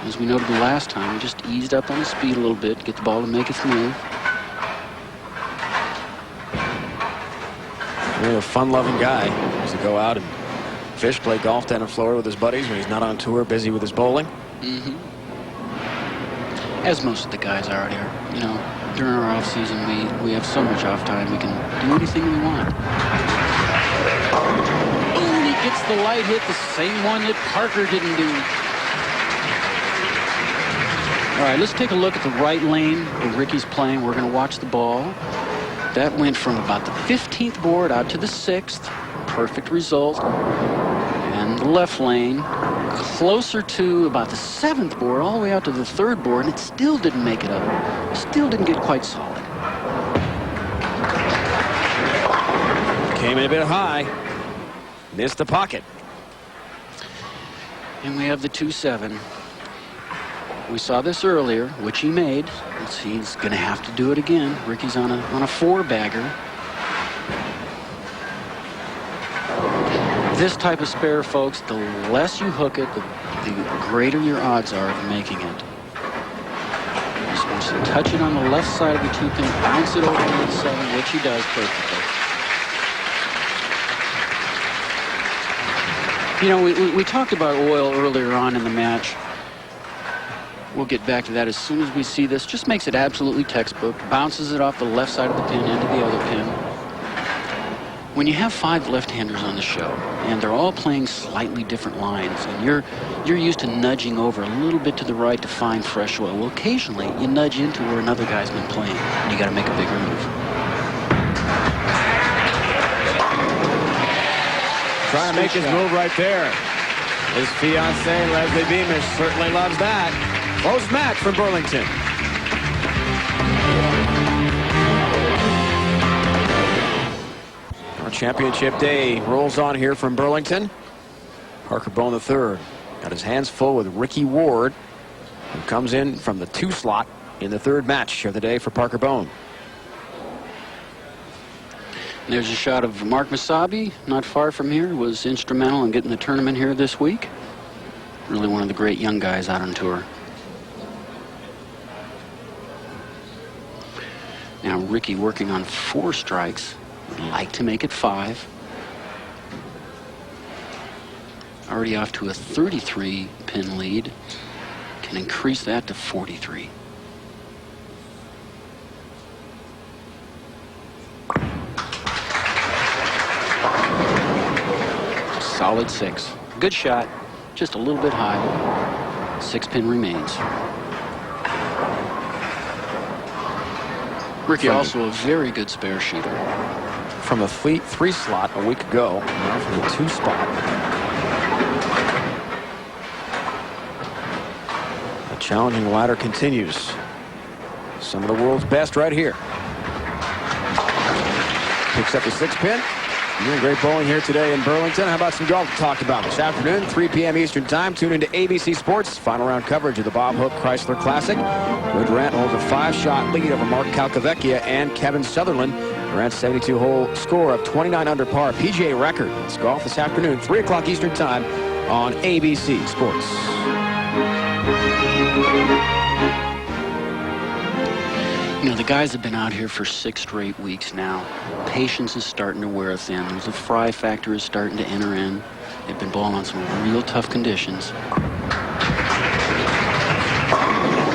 As we noted the last time, he just eased up on the speed a little bit, get the ball to make its move. Really a fun-loving guy. He used to go out and fish, play golf down in Florida with his buddies when he's not on tour, busy with his bowling. As most of the guys already are, you know. During our off season, we have so much off time, we can do anything we want. Boom, he gets the light hit, the same one that Parker didn't do. All right, let's take a look at the right lane where Ricky's playing. We're going to watch the ball. That went from about the 15th board out to the 6th. Perfect result. And the left lane, closer to about the 7th board, all the way out to the 3rd board, and it still didn't make it up. Still didn't get quite solid. Came in a bit high. Missed the pocket. And we have the 2-7. We saw this earlier, which he made. He's going to have to do it again. Ricky's on a 4-bagger. This type of spare, folks, the less you hook it, the greater your odds are of making it. Just wants to touch it on the left side of the 2-pin, bounce it over to the 7, which he does perfectly. You know, we talked about oil earlier on in the match. We'll get back to that as soon as we see this. Just makes it absolutely textbook. Bounces it off the left side of the pin into the other pin. When you have 5 left-handers on the show, and they're all playing slightly different lines, and you're used to nudging over a little bit to the right to find fresh oil. Well, occasionally, you nudge into where another guy's been playing, and you got to make a bigger move. Trying to make his move right there. His fiancée, Leslie Beamish, certainly loves that. Close match for Burlington. Our championship day rolls on here from Burlington. Parker Bohn III got his hands full with Ricky Ward, who comes in from the 2 slot in the 3rd match of the day for Parker Bohn. There's a shot of Mark Masabi, not far from here, was instrumental in getting the tournament here this week. Really one of the great young guys out on tour. Now Ricky working on 4 strikes. Would like to make it 5. Already off to a 33-pin lead. Can increase that to 43. Solid 6. Good shot. Just a little bit high. 6-pin remains. Ricky also a very good spare shooter. From the 3 slot a week ago, now from the 2 spot. The challenging ladder continues. Some of the world's best right here. picks up the 6-pin. Doing great bowling here today in Burlington. How about some golf to talk about this afternoon, 3 p.m. Eastern Time? Tune into ABC Sports. Final round coverage of the Bob Hope Chrysler Classic. Durant holds a 5-shot lead over Mark Calcavecchia and Kevin Sutherland. Durant's 72-hole score of 29 under par, PGA record. It's golf this afternoon, 3 o'clock Eastern Time on ABC Sports. You know, the guys have been out here for 6 straight weeks now. Patience is starting to wear thin. The fry factor is starting to enter in. They've been bowling on some real tough conditions.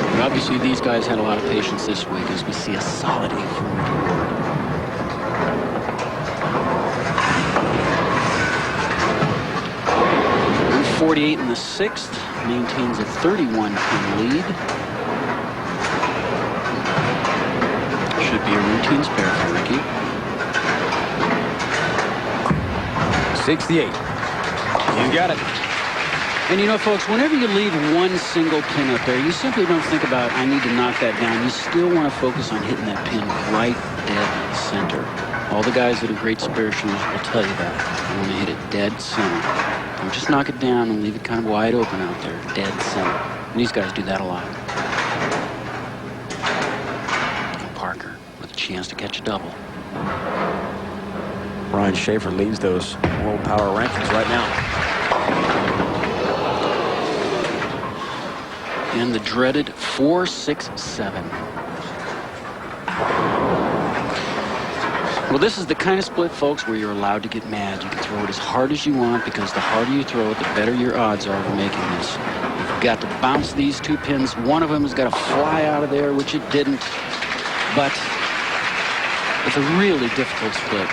But obviously, these guys had a lot of patience this week as we see a solid 8 from Ricky Ward. 48 in the 6th, maintains a 31-pin lead. Should be a routine spare for Ricky. 68. You got it. And you know, folks, whenever you leave one single pin up there, you simply don't think about, I need to knock that down. You still want to focus on hitting that pin right dead center. All the guys that are great spare shoes will tell you that. You want to hit it dead center. Don't just knock it down and leave it kind of wide open out there, dead center. And these guys do that a lot. And Parker with a chance to catch a double. Ryan Schaefer leads those World Power Rankings right now. And the dreaded 4-6-7. Well, this is the kind of split, folks, where you're allowed to get mad. You can throw it as hard as you want, because the harder you throw it, the better your odds are of making this. You've got to bounce these 2 pins. One of them has got to fly out of there, which it didn't. But it's a really difficult split.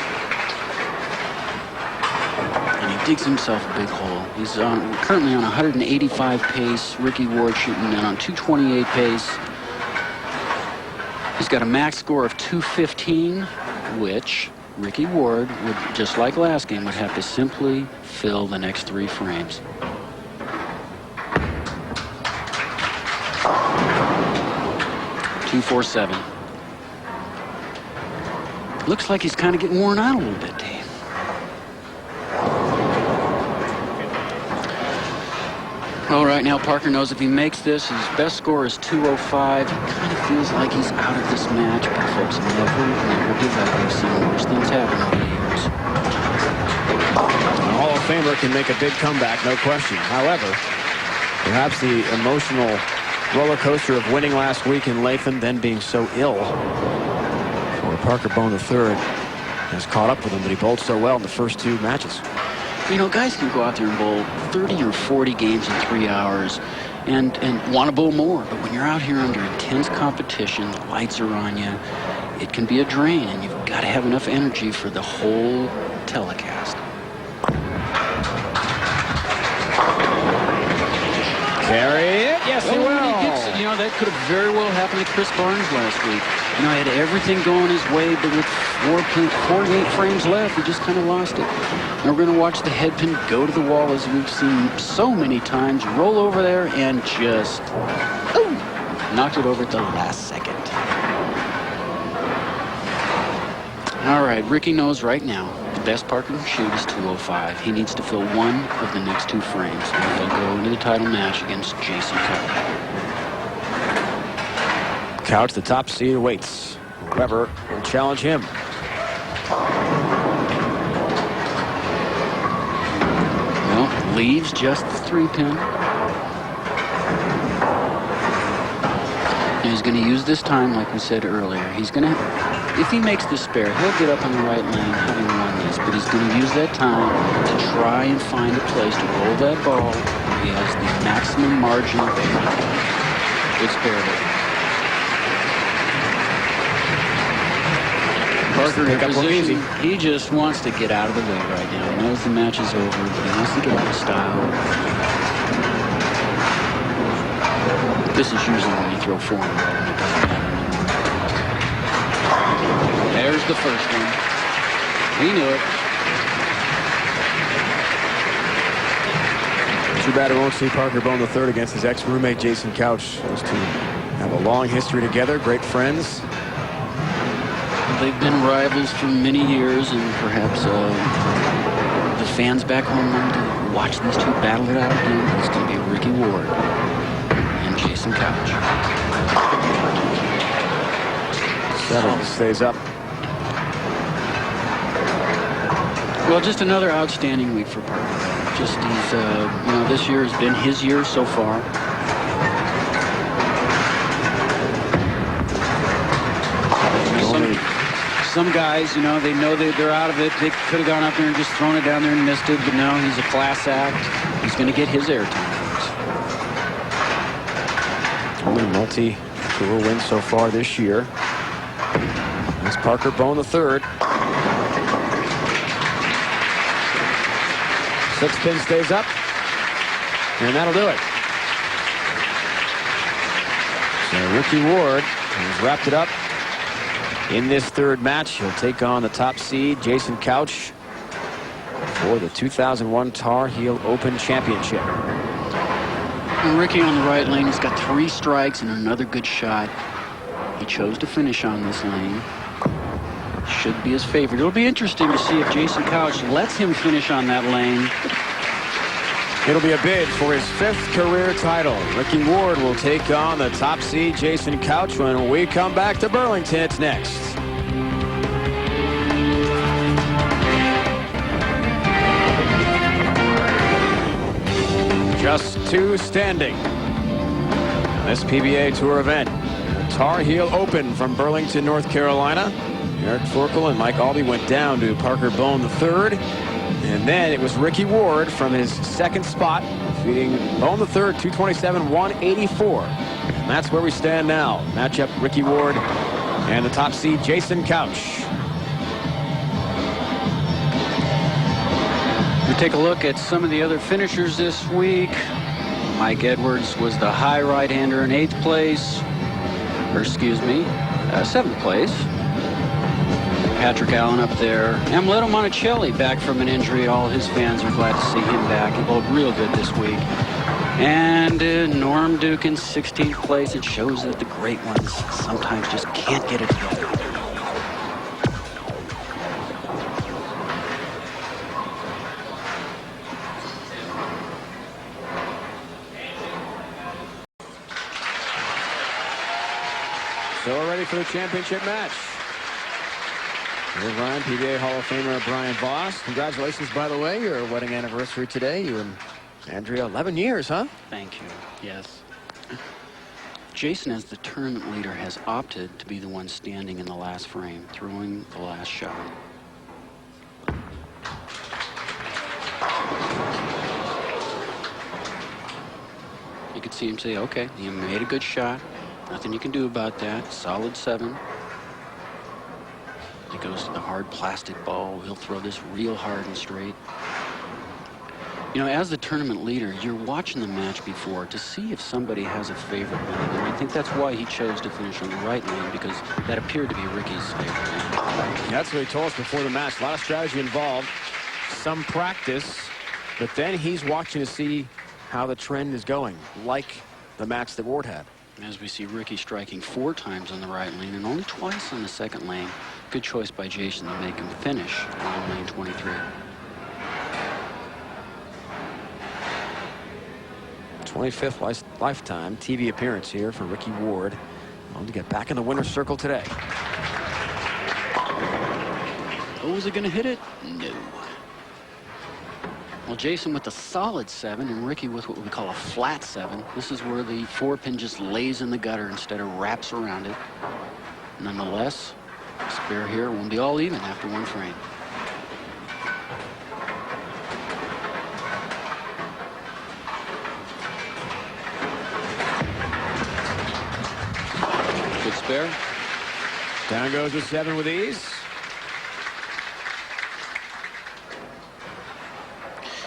And he digs himself a big hole. He's currently on 185 pace. Ricky Ward shooting in on 228 pace. He's got a max score of 215. Which Ricky Ward would, just like last game, would have to simply fill the next 3 frames. .247. Looks like he's kind of getting worn out a little bit, Dave. Well, right now, Parker knows if he makes this, his best score is 205. He kind of feels like he's out of this match, but folks, never give up. We've seen worse things happen over the years. A Hall of Famer can make a big comeback, no question. However, perhaps the emotional roller coaster of winning last week in Latham, then being so ill for Parker Bohn III, has caught up with him, but he bowled so well in the first 2 matches. You know, guys can go out there and bowl 30 or 40 games in 3 hours and want to bowl more. But when you're out here under intense competition, the lights are on you, it can be a drain, and you've got to have enough energy for the whole telecast. Carry it. Yes, he will. He gets it. You know, that could have very well happened to Chris Barnes last week. You know, he had everything going his way, but with 48 frames left, he just kind of lost it. And we're going to watch the head pin go to the wall, as we've seen so many times, roll over there and just knocked it over at the last second. All right, Ricky knows right now the best Parker can shoot is 205. He needs to fill 1 of the next 2 frames, and he'll go into the title match against Jason Couch. Couch, the top seed, awaits. Whoever will challenge him. Well, leaves just the 3-pin. And he's going to use this time, like we said earlier. He's going to, if he makes this spare, he'll get up on the right lane having won this, but he's going to use that time to try and find a place to roll that ball where he has the maximum margin of error. Good spare there. Parker in position, he just wants to get out of the way right now. He knows the match is over, but he wants to get out of style. This is usually when you throw 4 in a row and it doesn't matter anymore. There's the first one. He knew it. Too bad we won't see Parker Bohn III against his ex-roommate Jason Couch. Those 2 have a long history together, great friends. they've been rivals for many years, and perhaps the fans back home want to watch these two battle it out again. It's going to be Ricky Ward and Jason Couch. 7 stays up. Well, just another outstanding week for Parker. Just he's, you know, this year has been his year so far. Some guys, you know, they know they're out of it. They could have gone up there and just thrown it down there and missed it, but no, he's a class act. He's going to get his airtime. Only multi-tour win so far this year. It's Parker Bohn the third. 6 pin stays up, and that'll do it. So Ricky Ward has wrapped it up. In this third match, he'll take on the top seed, Jason Couch, for the 2001 Tarheel Open Championship. And Ricky on the right lane has got 3 strikes and another good shot. He chose to finish on this lane. Should be his favorite. It'll be interesting to see if Jason Couch lets him finish on that lane. It'll be a bid for his 5th career title. Ricky Ward will take on the top seed, Jason Couch, when we come back to Burlington. It's next. Just 2 standing. This PBA Tour event, Tarheel Open from Burlington, North Carolina. Eric Forkel and Mike Aulby went down to Parker Bohn the third. And then it was Ricky Ward from his 2nd spot, defeating Bohn the third, 227-184. And that's where we stand now. Matchup Ricky Ward and the top seed, Jason Couch. We take a look at some of the other finishers this week. Mike Edwards was the high right-hander in 8th place, or excuse me, 7th place. Patrick Allen up there. Amleto Monticelli back from an injury. All his fans are glad to see him back. He bowled real good this week. And Norm Duke in 16th place. It shows that the great ones sometimes just can't get it together. So we're ready for the championship match. Here's Ryan, PBA Hall of Famer Brian Voss. Congratulations, by the way, your wedding anniversary today. You and Andrea, 11 years, huh? Thank you. Yes. Jason, as the tournament leader, has opted to be the one standing in the last frame, throwing the last shot. You could see him say, okay, you made a good shot. Nothing you can do about that. Solid 7. He goes to the hard plastic ball. He'll throw this real hard and straight. You know, as the tournament leader, you're watching the match before to see if somebody has a favorite lane. And I think that's why he chose to finish on the right lane, because that appeared to be Ricky's favorite lane. That's what he told us before the match. A lot of strategy involved, some practice, but then he's watching to see how the trend is going, like the match that Ward had. As we see Ricky striking 4 times on the right lane and only twice on the second lane. Good choice by Jason to make him finish on lane 23. 25th lifetime TV appearance here for Ricky Ward. On to get back in the winner's circle today. Oh, is it going to hit it? No. Well, Jason with a solid 7 and Ricky with what we call a flat 7. This is where the 4-pin just lays in the gutter instead of wraps around it. Nonetheless, spare here won't be all even after 1 frame. Good spare. Down goes the 7 with ease.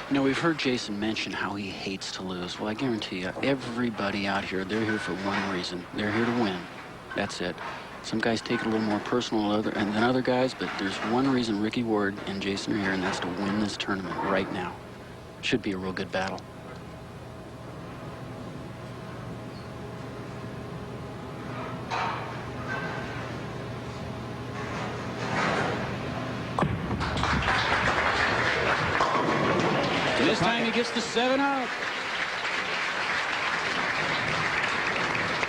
You know, we've heard Jason mention how he hates to lose. Well, I guarantee you, everybody out here, they're here for one reason. They're here to win. That's it. Some guys take it a little more personal than other guys, but there's one reason Ricky Ward and Jason are here, and that's to win this tournament right now. Should be a real good battle. gets the 7 out.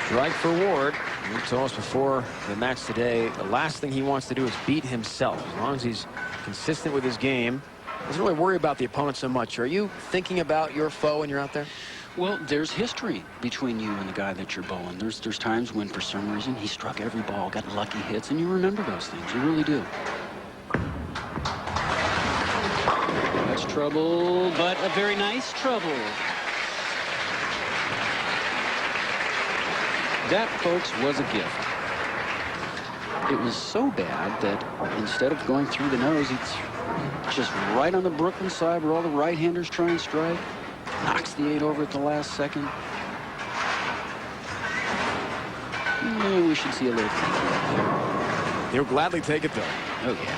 Strike for Ward. He told us before the match today, the last thing he wants to do is beat himself. As long as he's consistent with his game, doesn't really worry about the opponent so much. Are you thinking about your foe when you're out there? Well, there's history between you and the guy that you're bowling. There's times when, for some reason, he struck every ball, got lucky hits, and you remember those things. You really do. That's trouble, but a very nice trouble. That, folks, was a gift. It was so bad that instead of going through the nose, it's just right on the Brooklyn side where all the right-handers try and strike. Knocks the 8 over at the last second. Maybe we should see a little thing. He'll gladly take it, though. Oh, yeah.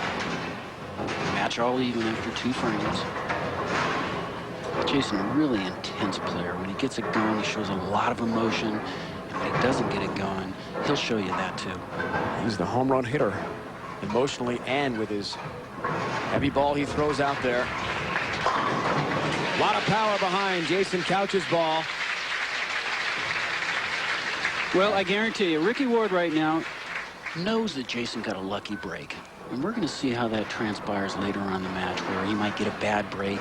Match all even after 2 frames. Jason, a really intense player. When he gets it going, he shows a lot of emotion. And when he doesn't get it going, he'll show you that, too. He's the home run hitter, emotionally and with his heavy ball he throws out there. A lot of power behind Jason Couch's ball. Well, I guarantee you, Ricky Ward right now knows that Jason got a lucky break. And we're going to see how that transpires later on in the match, where he might get a bad break.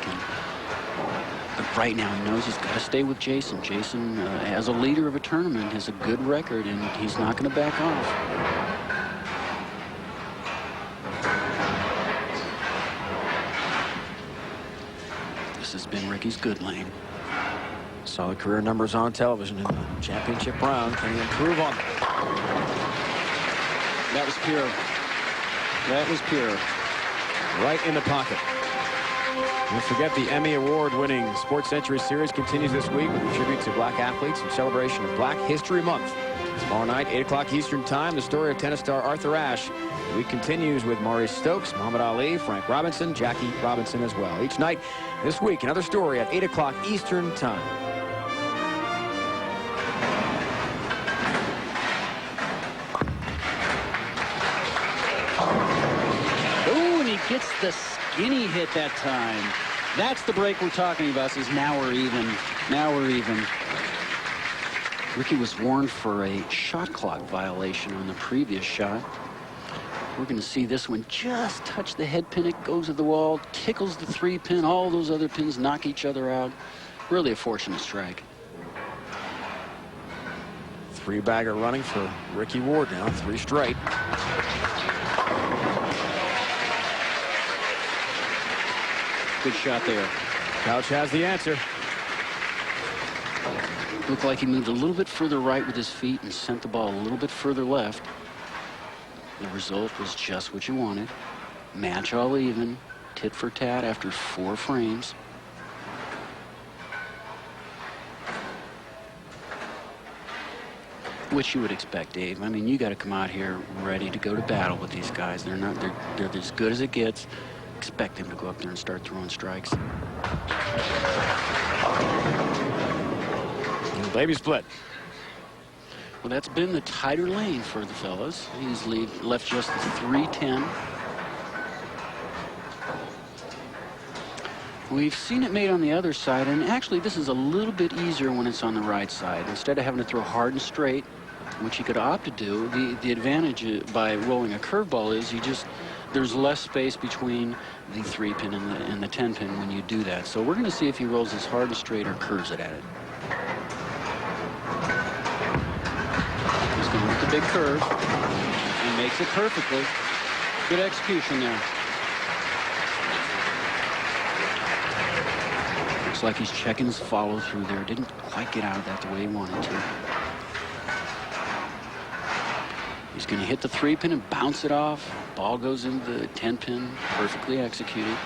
But right now, he knows he's got to stay with Jason. Jason, as a leader of a tournament, has a good record, and he's not going to back off. Has been Ricky's good lane. Solid career numbers on television in the championship round. Can he improve on them? That was pure. That was pure. Right in the pocket. Don't forget the Emmy Award-winning Sports Century Series continues this week with a tribute to black athletes in celebration of Black History Month. Tomorrow night, 8 o'clock Eastern Time, the story of tennis star Arthur Ashe. The week continues with Maurice Stokes, Muhammad Ali, Frank Robinson, Jackie Robinson as well. Each night this week, another story at 8 o'clock Eastern Time. Oh, and he gets the skinny hit that time. That's the break we're talking about. Says now we're even. Now we're even. Ricky was warned for a shot clock violation on the previous shot. We're going to see this one just touch the head pin. It goes to the wall, tickles the 3 pin. All those other pins knock each other out. Really a fortunate strike. 3-bagger running for Ricky Ward now, 3 straight. Good shot there. Couch has the answer. Looked like he moved a little bit further right with his feet and sent the ball a little bit further left. The result was just what you wanted. Match all even, tit for tat after 4 frames. Which you would expect, Dave. I mean, you got to come out here ready to go to battle with these guys. They're as good as it gets. Expect them to go up there and start throwing strikes. Baby split. Well, that's been the tighter lane for the fellas. He's left just the 310. We've seen it made on the other side, and actually this is a little bit easier when it's on the right side. Instead of having to throw hard and straight, which you could opt to do, the advantage by rolling a curveball is there's less space between the 3 pin and the 10 pin when you do that. So we're going to see if he rolls as hard and straight or curves it at it. He's going with the big curve. He makes it perfectly. Good execution there. Looks like he's checking his follow through there. Didn't quite get out of that the way he wanted to. He's going to hit the 3 pin and bounce it off. Ball goes into the 10 pin, perfectly executed.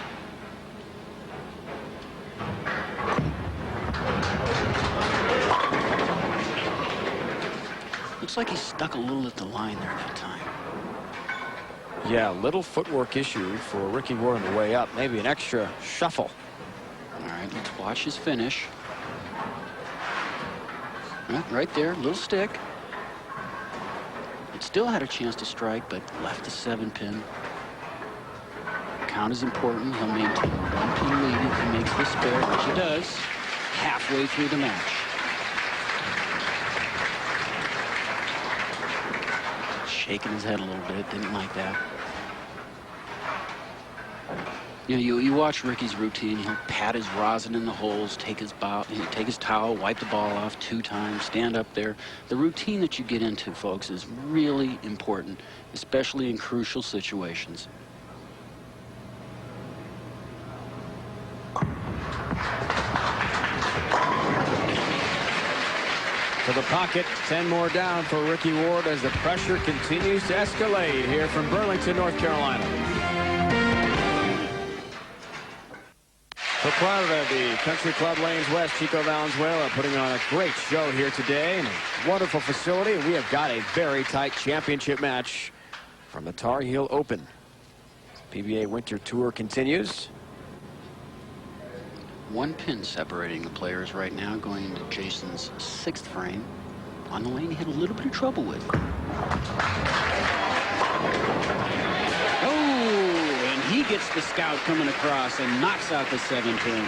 Looks like he stuck a little at the line there that time. Yeah, little footwork issue for Ricky Ward on the way up. Maybe an extra shuffle. All right, let's watch his finish. Right there, little stick. It still had a chance to strike, but left the 7 pin. count is important. He'll maintain a 1-pin lead if he makes the spare, which he does, halfway through the match. Shaking his head a little bit, didn't like that. You know, you watch Ricky's routine. He'll pat his rosin in the holes, take his towel, wipe the ball off 2 times, stand up there. The routine that you get into, folks, is really important, especially in crucial situations. To the pocket, 10 more down for Ricky Ward as the pressure continues to escalate here from Burlington, North Carolina. Proprietor of the Country Club Lanes West, Chico Valenzuela, putting on a great show here today in a wonderful facility. We have got a very tight championship match from the Tarheel Open. PBA Winter Tour continues. 1 pin separating the players right now, going into Jason's 6th frame. On the lane, he had a little bit of trouble with. Oh, and he gets the scout coming across and knocks out the 7-pin.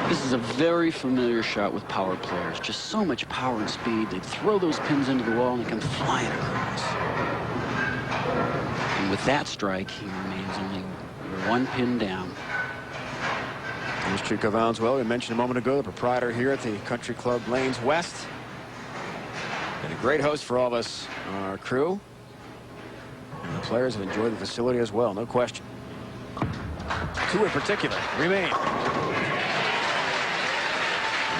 This is a very familiar shot with power players. Just so much power and speed. They throw those pins into the wall and they come flying across. And with that strike, he remains only 1 pin down. Here's Chico Valenzuela, we mentioned a moment ago, the proprietor here at the Country Club Lanes West. Been a great host for all of us on our crew. And the players have enjoyed the facility as well, no question. 2 in particular remain.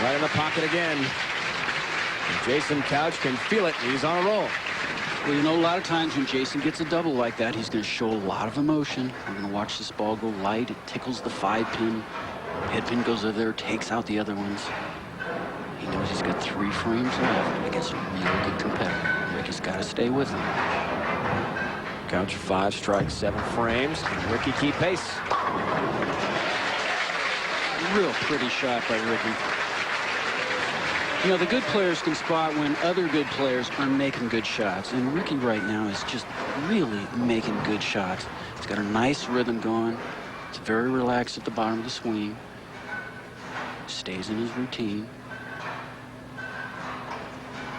Right in the pocket again. And Jason Couch can feel it. He's on a roll. Well, you know, a lot of times when Jason gets a double like that, he's going to show a lot of emotion. We're going to watch this ball go light. It tickles the 5-pin. Head pin goes over there, takes out the other ones. He knows he's got 3 frames left against a really good competitor. Ricky's got to stay with him. Couch 5 strikes, 7 frames. Can Ricky keep pace? Real pretty shot by Ricky. You know, the good players can spot when other good players are making good shots. And Ricky right now is just really making good shots. He's got a nice rhythm going. It's very relaxed at the bottom of the swing. Stays in his routine.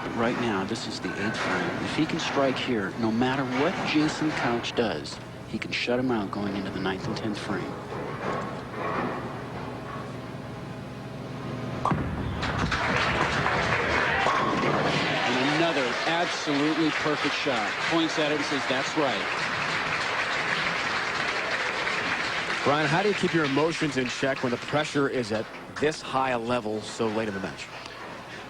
But right now, this is the 8th frame. If he can strike here, no matter what Jason Couch does, he can shut him out going into the 9th and 10th frame. Another absolutely perfect shot. Points at it and says, that's right. Brian, how do you keep your emotions in check when the pressure is at this high a level so late in the match?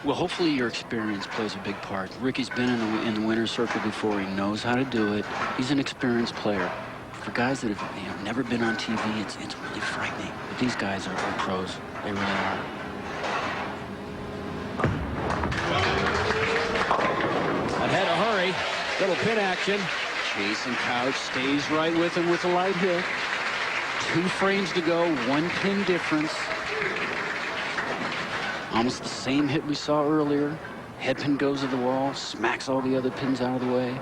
Well, hopefully your experience plays a big part. Ricky's been in the winner's circle before. He knows how to do it. He's an experienced player. For guys that have never been on TV, it's really frightening. But these guys are pros. They really are. Ahead, a hurry. Little pin action. Jason Couch stays right with him with a light hit. 2 frames to go, 1 pin difference. Almost the same hit we saw earlier. Head pin goes to the wall, smacks all the other pins out of the way.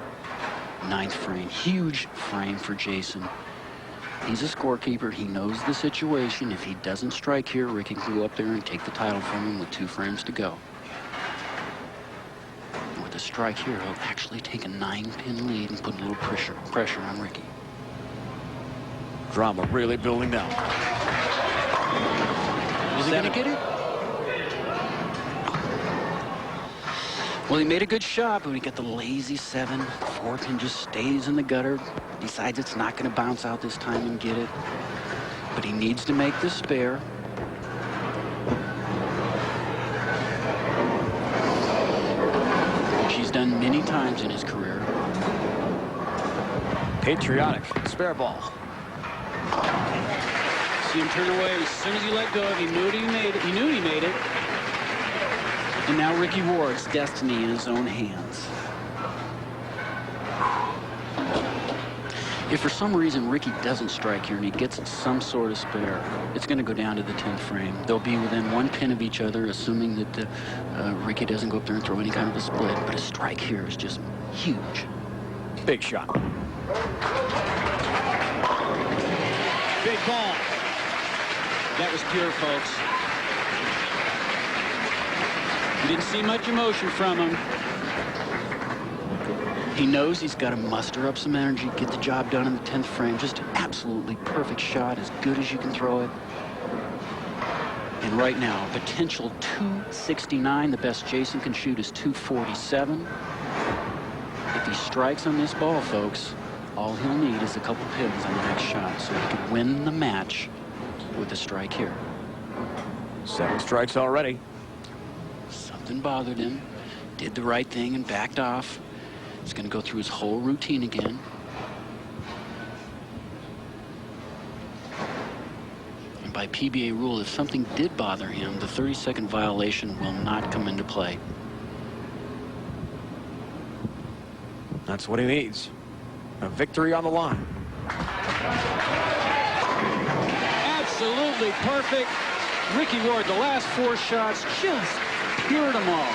9th frame, huge frame for Jason. He's a scorekeeper. He knows the situation. If he doesn't strike here, Ricky can go up there and take the title from him with 2 frames to go. And with a strike here, he'll actually take a 9-pin lead and put a little pressure on Ricky. Drama really building now. Is he going to get it? Well, he made a good shot, but we got the lazy 7. 4-pin just stays in the gutter. Decides it's not going to bounce out this time and get it. But he needs to make the spare. Which he's done many times in his career. Patriotic spare ball. See him turn away as soon as he let go. He knew he made it. He knew he made it. And now Ricky Ward's destiny in his own hands. If for some reason Ricky doesn't strike here and he gets some sort of spare, it's going to go down to the 10th frame. They'll be within 1 pin of each other, assuming that Ricky doesn't go up there and throw any kind of a split. But a strike here is just huge. Big shot. Big ball. That was pure, folks. You didn't see much emotion from him. He knows he's got to muster up some energy, get the job done in the 10th frame. Just an absolutely perfect shot, as good as you can throw it. And right now, potential 269. The best Jason can shoot is 247. If he strikes on this ball, folks, all he'll need is a couple pins on the next shot so he can win the match with a strike here. 7 strikes already. Something bothered him, did the right thing and backed off. He's going to go through his whole routine again. And by PBA rule, if something did bother him, the 30-second violation will not come into play. That's what he needs. A victory on the line. Absolutely perfect. Ricky Ward, the last 4 shots, just cured them all.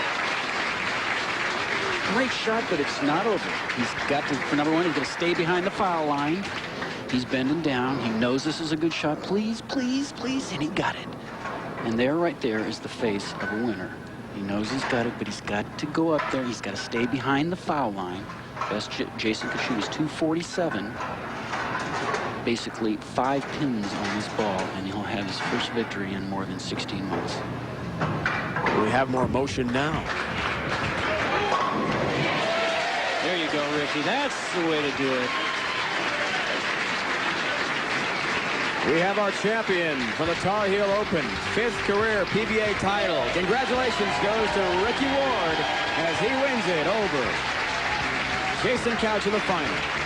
Great shot, but it's not over. He's got to, for number one, he's going to stay behind the foul line. He's bending down. He knows this is a good shot. Please, please, please. And he got it. And there, right there, is the face of a winner. He knows he's got it, but he's got to go up there. He's got to stay behind the foul line. Best Jason could shoot is 247. Basically 5 pins on this ball, and he'll have his first victory in more than 16 months. We have more motion now. There you go, Ricky. That's the way to do it. We have our champion for the Tarheel Open, 5th career PBA title. Congratulations goes to Ricky Ward as he wins it over Jason Couch in the final.